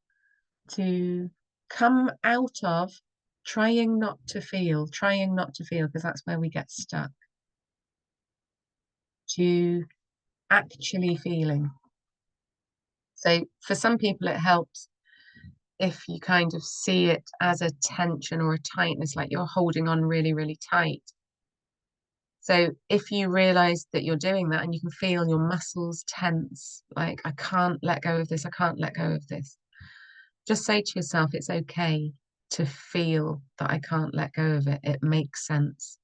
to come out of trying not to feel, because that's where we get stuck, to actually feeling. So for some people, it helps if you kind of see it as a tension or a tightness, like you're holding on really, really tight. So if you realize that you're doing that and you can feel your muscles tense, like, I can't let go of this, I can't let go of this, just say to yourself, it's okay to feel that I can't let go of it. It makes sense.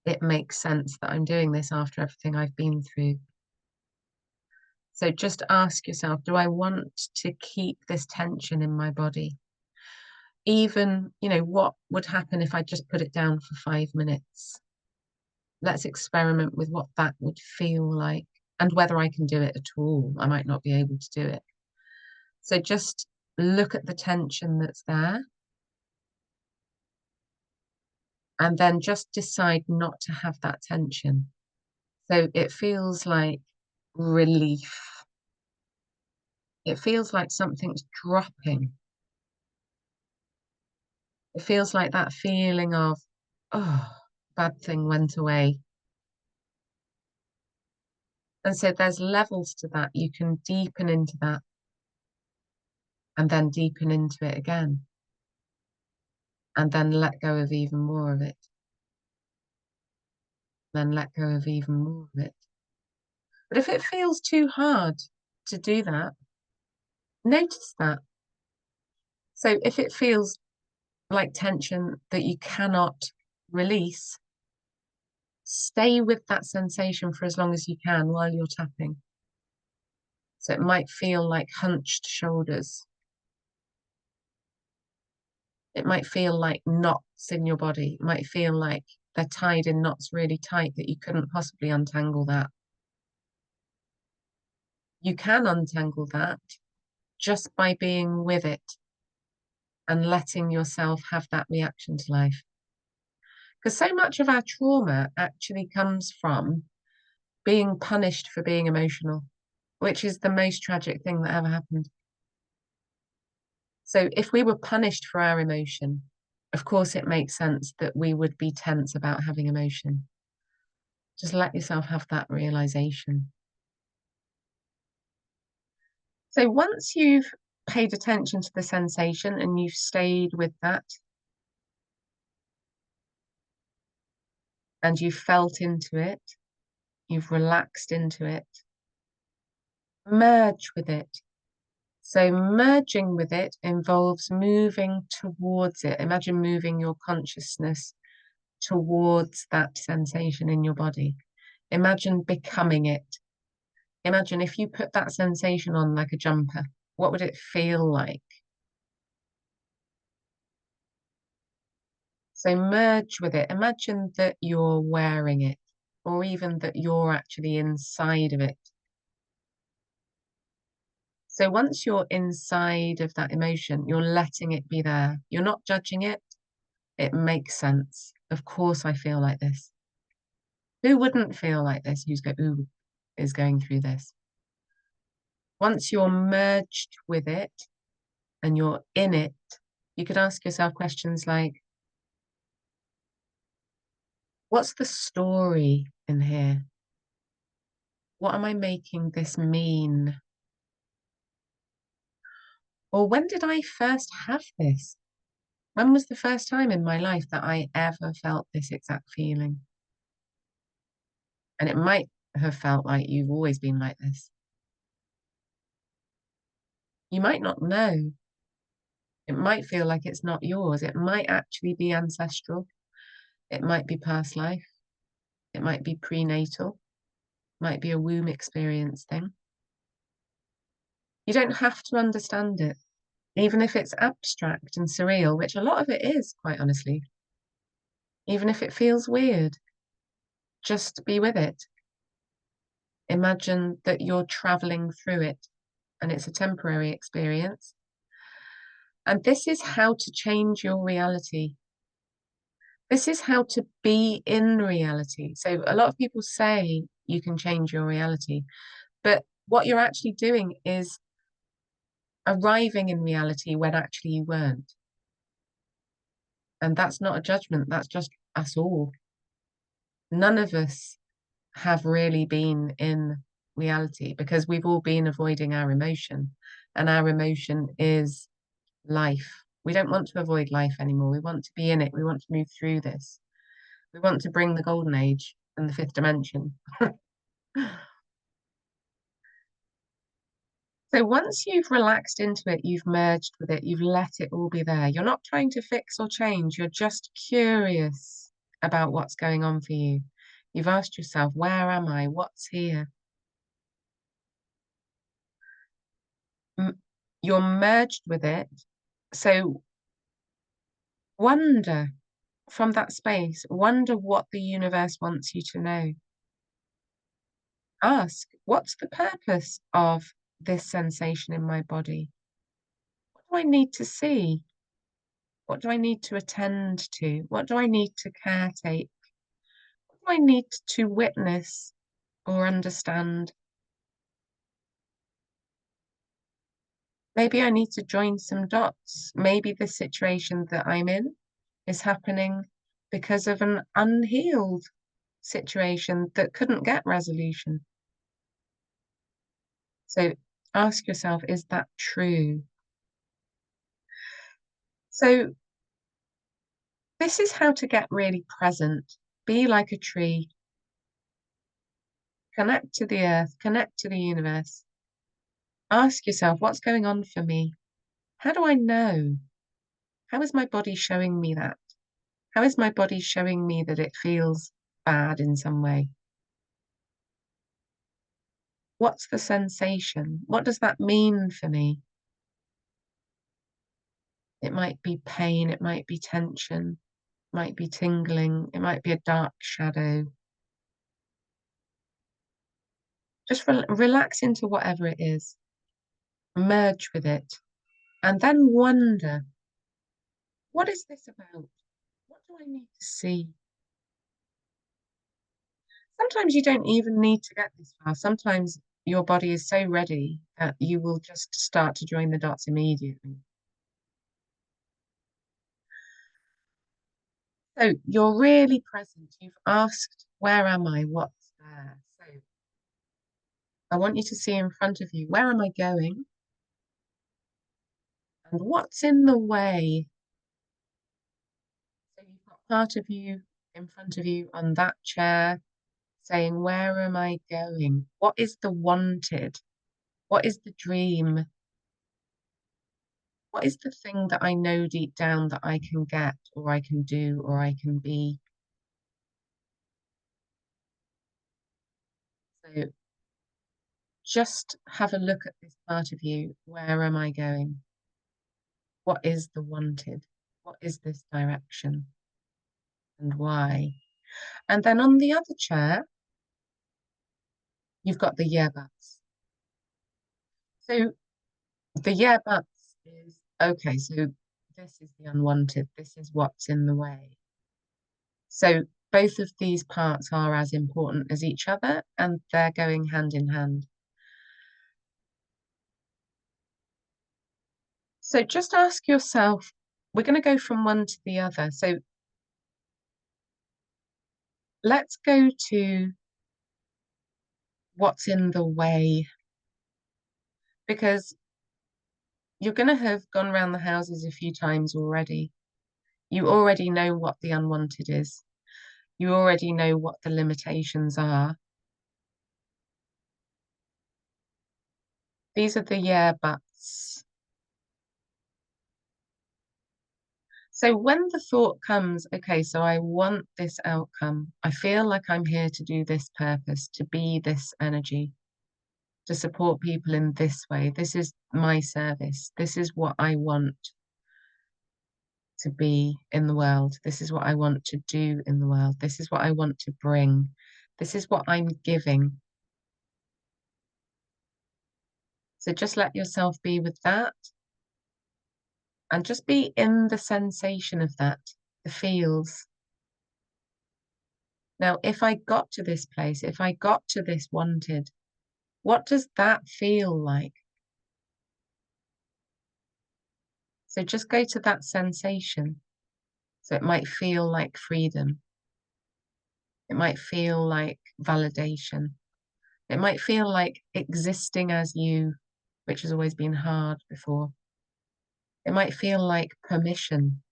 It makes sense that I'm doing this after everything I've been through. So just ask yourself, do I want to keep this tension in my body? Even, what would happen if I just put it down for 5 minutes? Let's experiment with what that would feel like and whether I can do it at all. I might not be able to do it. So just look at the tension that's there and then just decide not to have that tension. So it feels like relief. It feels like something's dropping. It feels like that feeling of, oh, bad thing went away. And so there's levels to that. You can deepen into that and then deepen into it again and then let go of even more of it. Then let go of even more of it. But if it feels too hard to do that, notice that. So if it feels like tension that you cannot release, stay with that sensation for as long as you can while you're tapping. So it might feel like hunched shoulders. It might feel like knots in your body. It might feel like they're tied in knots really tight that you couldn't possibly untangle that. You can untangle that just by being with it and letting yourself have that reaction to life. Because so much of our trauma actually comes from being punished for being emotional, which is the most tragic thing that ever happened. So if we were punished for our emotion, of course it makes sense that we would be tense about having emotion. Just let yourself have that realization. So once you've paid attention to the sensation and you've stayed with that and you've felt into it, you've relaxed into it, merge with it. So merging with it involves moving towards it. Imagine moving your consciousness towards that sensation in your body. Imagine becoming it. Imagine if you put that sensation on like a jumper, what would it feel like? So merge with it. Imagine that you're wearing it, or even that you're actually inside of it. So once you're inside of that emotion, you're letting it be there. You're not judging it. It makes sense. Of course I feel like this. Who wouldn't feel like this? Who is going through this? Once you're merged with it and you're in it, you could ask yourself questions like, what's the story in here? What am I making this mean? Or when did I first have this? When was the first time in my life that I ever felt this exact feeling? And it might have felt like you've always been like this. You might not know. It might feel like it's not yours. It might actually be ancestral. It might be past life. It might be prenatal. It might be a womb experience thing. You don't have to understand it, even if it's abstract and surreal, which a lot of it is, quite honestly. Even if it feels weird, just be with it. Imagine that you're traveling through it and it's a temporary experience. And this is how to change your reality. This is how to be in reality. So a lot of people say you can change your reality, but what you're actually doing is arriving in reality when actually you weren't. And that's not a judgment, that's just us all. None of us have really been in reality because we've all been avoiding our emotion, and our emotion is life. We don't want to avoid life anymore. We want to be in it. We want to move through this. We want to bring the golden age and the fifth dimension. So once you've relaxed into it, you've merged with it, you've let it all be there. You're not trying to fix or change. You're just curious about what's going on for you. You've asked yourself, where am I? What's here? You're merged with it. So wonder from that space, wonder what the universe wants you to know. Ask, what's the purpose of this sensation in my body? What do I need to see? What do I need to attend to? What do I need to caretake? What do I need to witness or understand? Maybe I need to join some dots. Maybe the situation that I'm in is happening because of an unhealed situation that couldn't get resolution. So ask yourself, is that true? So this is how to get really present. Be like a tree. Connect to the earth, connect to the universe. Ask yourself, what's going on for me? How do I know? How is my body showing me that? How is my body showing me that it feels bad in some way? What's the sensation? What does that mean for me? It might be pain, it might be tension, it might be tingling, it might be a dark shadow. Just relax into whatever it is, merge with it, and then wonder, what is this about? What do I need to see? Sometimes you don't even need to get this far. Sometimes your body is so ready that you will just start to join the dots immediately. So you're really present. You've asked, where am I? What's there? So I want you to see in front of you, where am I going? And what's in the way? So you've got part of you in front of you on that chair saying, where am I going? What is the wanted? What is the dream? What is the thing that I know deep down that I can get, or I can do, or I can be? So just have a look at this part of you. Where am I going? What is the wanted? What is this direction? And why? And then on the other chair, you've got the yeah buts. So the yeah buts is, okay, so this is the unwanted. This is what's in the way. So both of these parts are as important as each other, and they're going hand in hand. So just ask yourself, we're going to go from one to the other. So let's go to what's in the way, because you're going to have gone around the houses a few times already. You already know what the unwanted is. You already know what the limitations are. These are the yeah buts. So when the thought comes, okay, so I want this outcome. I feel like I'm here to do this purpose, to be this energy, to support people in this way. This is my service. This is what I want to be in the world. This is what I want to do in the world. This is what I want to bring. This is what I'm giving. So just let yourself be with that and just be in the sensation of that, the feels. Now, if I got to this place, if I got to this wanted, what does that feel like? So just go to that sensation. So it might feel like freedom. It might feel like validation. It might feel like existing as you, which has always been hard before. It might feel like permission.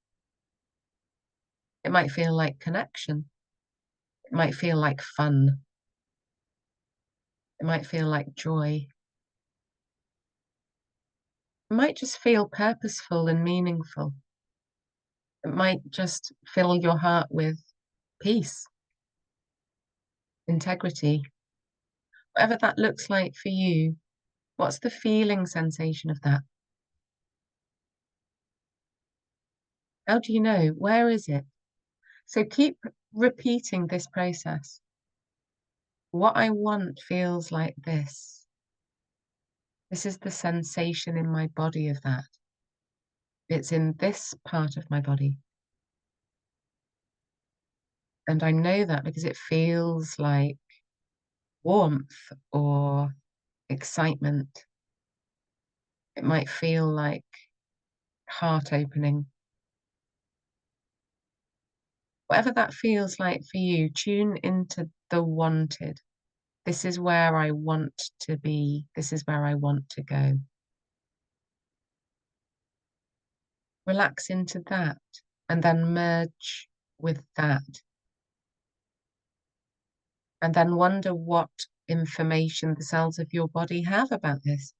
It might feel like connection. It might feel like fun. It might feel like joy. It might just feel purposeful and meaningful. It might just fill your heart with peace, integrity, whatever that looks like for you. What's the feeling sensation of that? How do you know? Where is it? So keep repeating this process. What I want feels like this. This is the sensation in my body of that. It's in this part of my body. And I know that because it feels like warmth or excitement. It might feel like heart opening. Whatever that feels like for you, tune into the wanted. This is where I want to be. This is where I want to go. Relax into that and then merge with that. And then wonder what information the cells of your body have about this.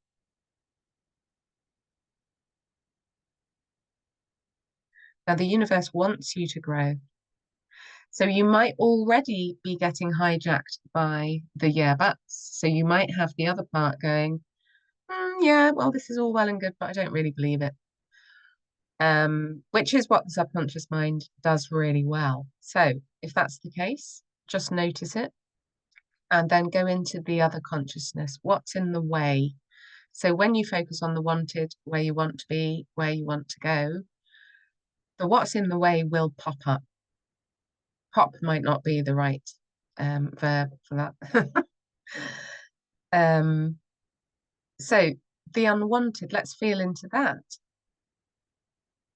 Now, the universe wants you to grow. So you might already be getting hijacked by the yeah buts. So you might have the other part going, yeah, well, this is all well and good, but I don't really believe it. Which is what the subconscious mind does really well. So if that's the case, just notice it and then go into the other consciousness. What's in the way? So when you focus on the wanted, where you want to be, where you want to go, the what's in the way will pop up. Pop might not be the right verb for that. um, so the unwanted, let's feel into that.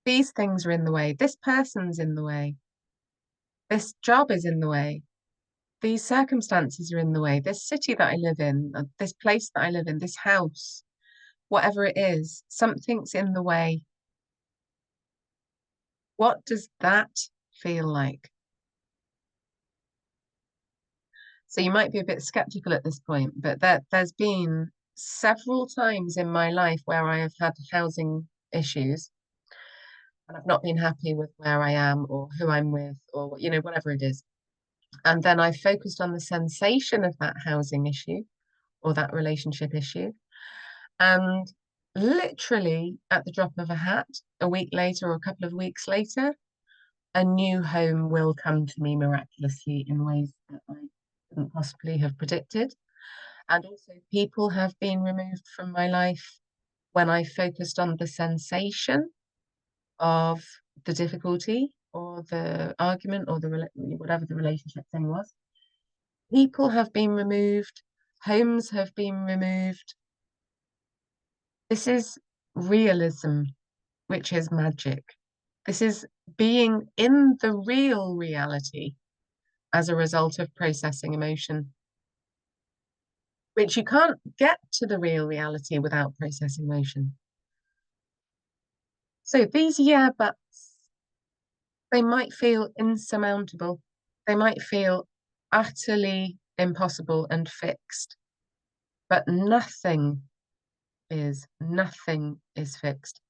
These things are in the way. This person's in the way. This job is in the way. These circumstances are in the way. This city that I live in, this place that I live in, this house, whatever it is, something's in the way. What does that feel like? So you might be a bit skeptical at this point, but there's been several times in my life where I have had housing issues and I've not been happy with where I am or who I'm with or, whatever it is. And then I focused on the sensation of that housing issue or that relationship issue. And literally at the drop of a hat, a week later or a couple of weeks later, a new home will come to me miraculously in ways that I couldn't possibly have predicted. And also, people have been removed from my life when I focused on the sensation of the difficulty or the argument or whatever the relationship thing was. People have been removed, homes have been removed. This is realism, which is magic. This is being in the real reality as a result of processing emotion, which you can't get to the real reality without processing emotion. So these yeah buts, they might feel insurmountable. They might feel utterly impossible and fixed, but nothing is fixed.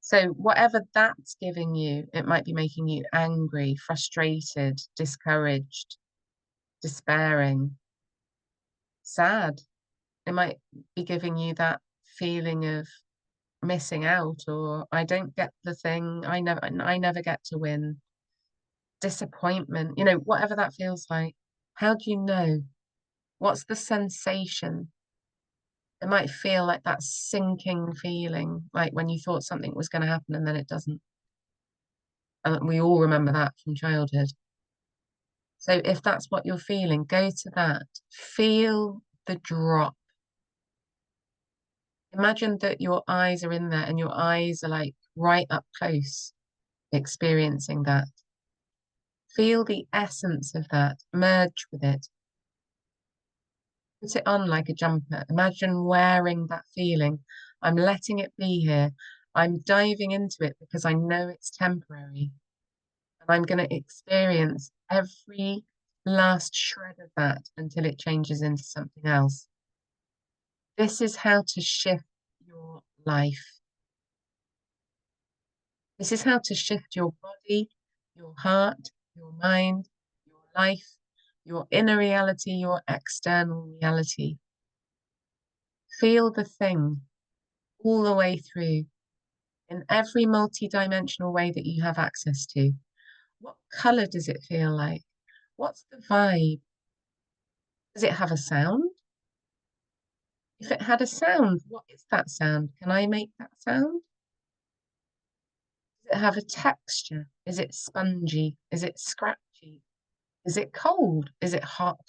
So whatever that's giving you, it might be making you angry, frustrated, discouraged, despairing, sad. It might be giving you that feeling of missing out or I don't get the thing, I never get to win, disappointment, whatever that feels like. How do you know? What's the sensation? It might feel like that sinking feeling, like when you thought something was going to happen and then it doesn't. And we all remember that from childhood. So if that's what you're feeling, go to that. Feel the drop. Imagine that your eyes are in there and your eyes are like right up close, experiencing that. Feel the essence of that, merge with it. Put it on like a jumper. Imagine wearing that feeling. I'm letting it be here. I'm diving into it because I know it's temporary. And I'm going to experience every last shred of that until it changes into something else. This is how to shift your life. This is how to shift your body, your heart, your mind, your life, your inner reality, your external reality. Feel the thing all the way through in every multi-dimensional way that you have access to. What color does it feel like? What's the vibe? Does it have a sound? If it had a sound, what is that sound? Can I make that sound? Does it have a texture? Is it spongy? Is it scratchy? Is it cold? Is it hot?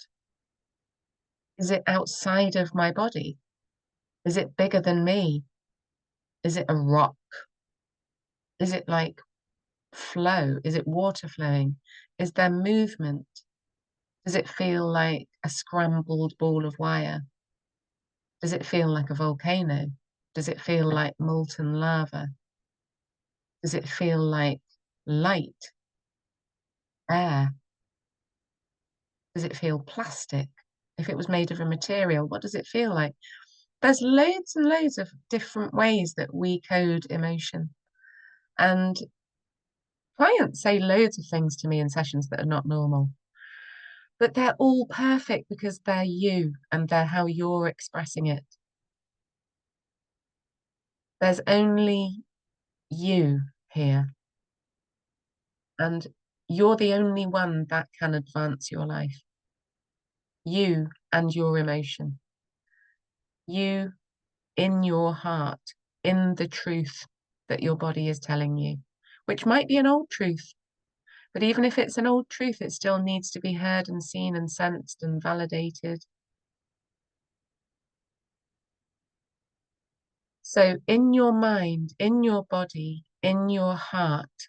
Is it outside of my body? Is it bigger than me? Is it a rock? Is it like flow? Is it water flowing? Is there movement? Does it feel like a scrambled ball of wire? Does it feel like a volcano? Does it feel like molten lava? Does it feel like light, air? Does it feel plastic? If it was made of a material, what does it feel like? There's loads and loads of different ways that we code emotion. And clients say loads of things to me in sessions that are not normal. But they're all perfect because they're you and they're how you're expressing it. There's only you here. And you're the only one that can advance your life. You and your emotion. You in your heart, in the truth that your body is telling you, which might be an old truth. But even if it's an old truth, it still needs to be heard and seen and sensed and validated. So in your mind, in your body, in your heart,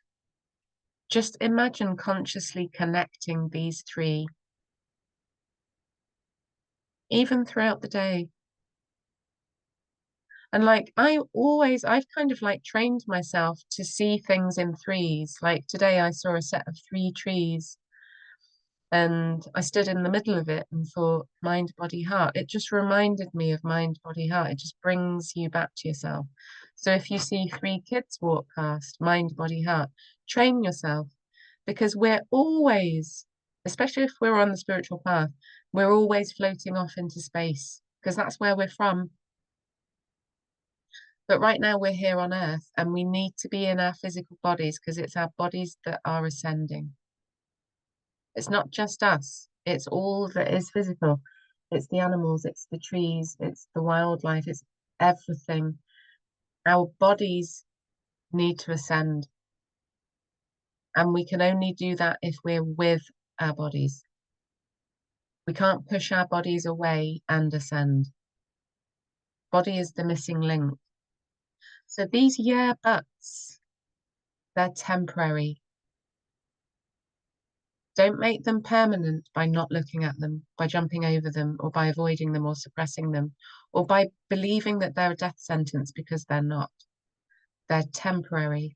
just imagine consciously connecting these three, even throughout the day. And like I've kind of like trained myself to see things in threes. Like today I saw a set of 3 trees and I stood in the middle of it and thought, mind, body, heart. It just reminded me of mind, body, heart. It just brings you back to yourself. So if you see 3 kids walk past, mind, body, heart, train yourself because we're always, especially if we're on the spiritual path, we're always floating off into space because that's where we're from. But right now we're here on earth and we need to be in our physical bodies because it's our bodies that are ascending. It's not just us, it's all that is physical. It's the animals, it's the trees, it's the wildlife, it's everything. Our bodies need to ascend. And we can only do that if we're with our bodies. We can't push our bodies away and ascend. Body is the missing link. So these yeah buts, they're temporary. Don't make them permanent by not looking at them, by jumping over them, or by avoiding them or suppressing them, or by believing that they're a death sentence because they're not. They're temporary.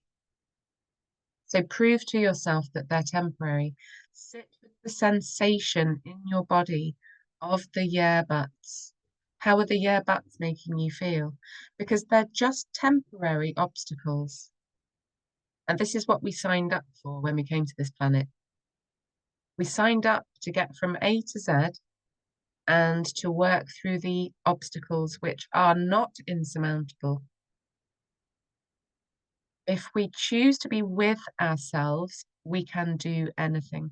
So prove to yourself that they're temporary. Sit with the sensation in your body of the yeah buts. How are the yeah buts making you feel? Because they're just temporary obstacles. And this is what we signed up for when we came to this planet. We signed up to get from A to Z and to work through the obstacles which are not insurmountable. If we choose to be with ourselves, we can do anything.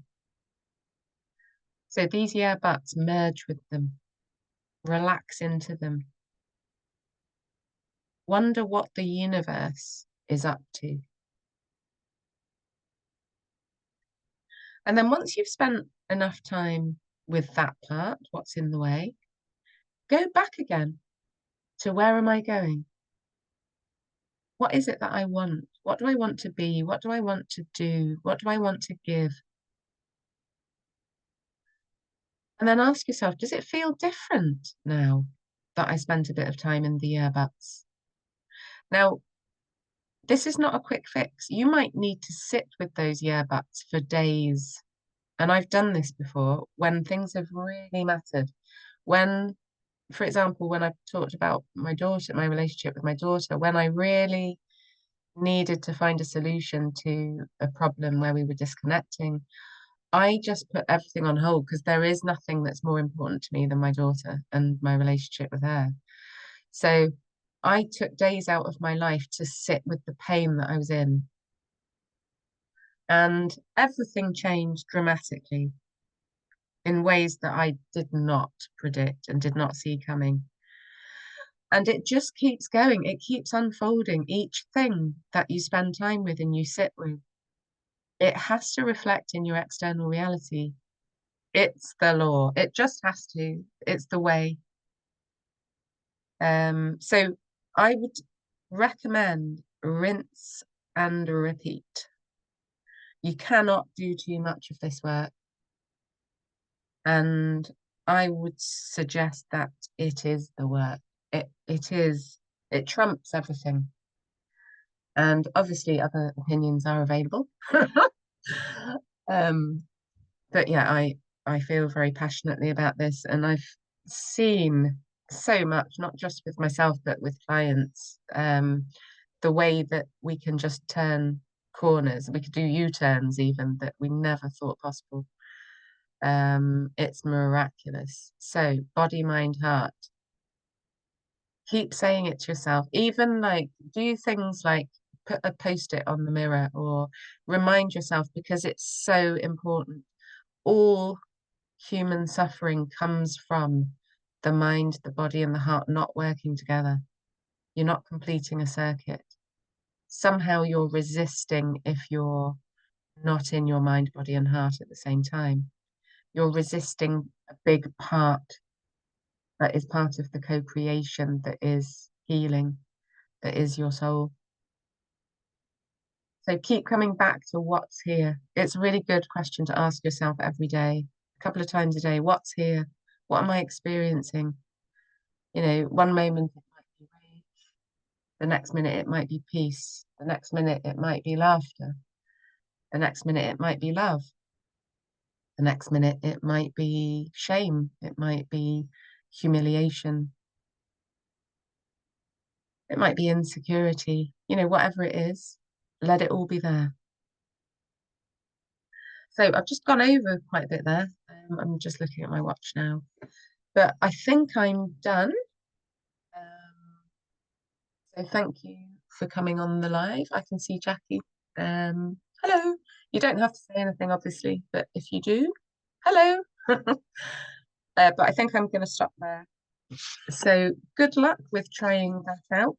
So these yeah buts, merge with them, relax into them. Wonder what the universe is up to. And then once you've spent enough time with that part, what's in the way, go back again to where am I going? What is it that I want? What do I want to be? What do I want to do? What do I want to give? And then ask yourself, does it feel different now that I spent a bit of time in the earbuds? Now, this is not a quick fix. You might need to sit with those earbuds for days. And I've done this before when things have really mattered. When, for example, when I've talked about my daughter, my relationship with my daughter, when I really needed to find a solution to a problem where we were disconnecting, I just put everything on hold because there is nothing that's more important to me than my daughter and my relationship with her. So I took days out of my life to sit with the pain that I was in. And everything changed dramatically in ways that I did not predict and did not see coming. And it just keeps going. It keeps unfolding. Each thing that you spend time with and you sit with, it has to reflect in your external reality. It's the law. It just has to. It's the way. So I would recommend rinse and repeat. You cannot do too much of this work. And I would suggest that it is the work. It trumps everything. And obviously other opinions are available. Um, but yeah, I feel very passionately about this, and I've seen so much, not just with myself, but with clients, the way that we can just turn corners. We could do U-turns even that we never thought possible. It's miraculous. So body, mind, heart. Keep saying it to yourself. Even like do things like put a post-it on the mirror or remind yourself because it's so important. All human suffering comes from the mind, the body, and the heart not working together. You're not completing a circuit. Somehow you're resisting if you're not in your mind, body, and heart at the same time. You're resisting a big part that is part of the co-creation that is healing, that is your soul. So keep coming back to what's here. It's a really good question to ask yourself every day, a couple of times a day. What's here? What am I experiencing? You know, one moment it might be rage, the next minute it might be peace, the next minute it might be laughter, the next minute it might be love, the next minute it might be shame, it might be humiliation, it might be insecurity, you know, whatever it is, let it all be there. So I've just gone over quite a bit there. I'm just looking at my watch now, but I think I'm done. So thank you for coming on the live. I can see Jackie. Hello. You don't have to say anything, obviously, but if you do, hello. But I think I'm going to stop there. So good luck with trying that out.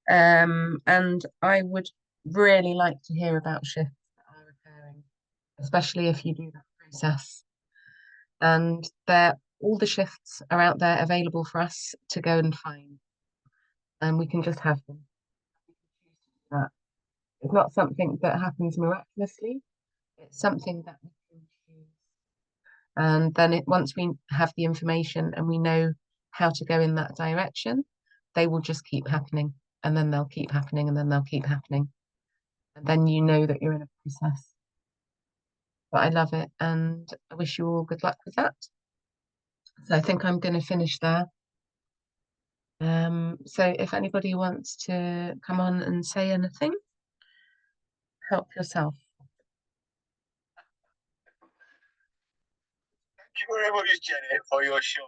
And I would really like to hear about shifts that are occurring, especially if you do that process. And all the shifts are out there available for us to go and find, and we can just have them. That it's not something that happens miraculously. It's something that we can choose. And then once we have the information and we know how to go in that direction, they will just keep happening, and then they'll keep happening, and then they'll keep happening. And then you know that you're in a process. But I love it, and I wish you all good luck with that. So I think I'm going to finish there. So if anybody wants to come on and say anything, help yourself. Thank you very much, Jenny, for your show.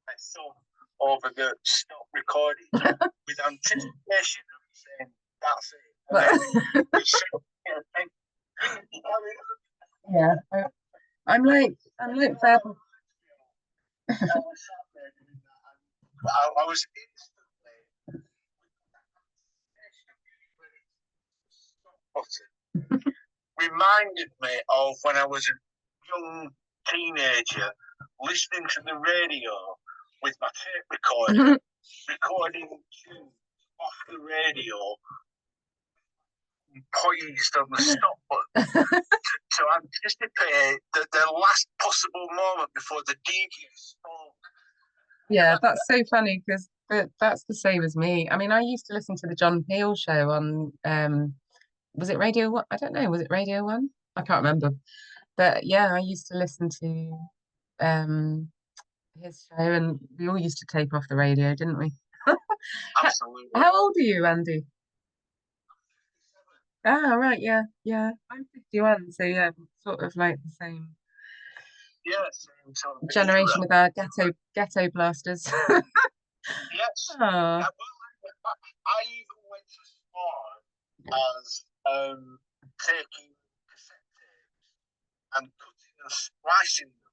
My thumb over the stop recording with anticipation of saying that's it. Yeah, I'm like verbal. I was instantly with reminded me of when I was a young teenager listening to the radio with my tape recorder, recording tunes off the radio, poised on the stop button to anticipate the last possible moment before the DJ spoke. Yeah, that's so funny because that's the same as me. I mean, I used to listen to the John Peel show on was it Radio One? I don't know, was it Radio One? I can't remember. But yeah, I used to listen to um his show, and we all used to tape off the radio, didn't we? How, Absolutely. how old are you, Andy? Ah, right, yeah, yeah. I'm 51, so yeah, sort of like the same Yeah, same sort of era. generation with our ghetto blasters. Yes. Oh, I even went as far as taking cassette tapes and cutting and splicing them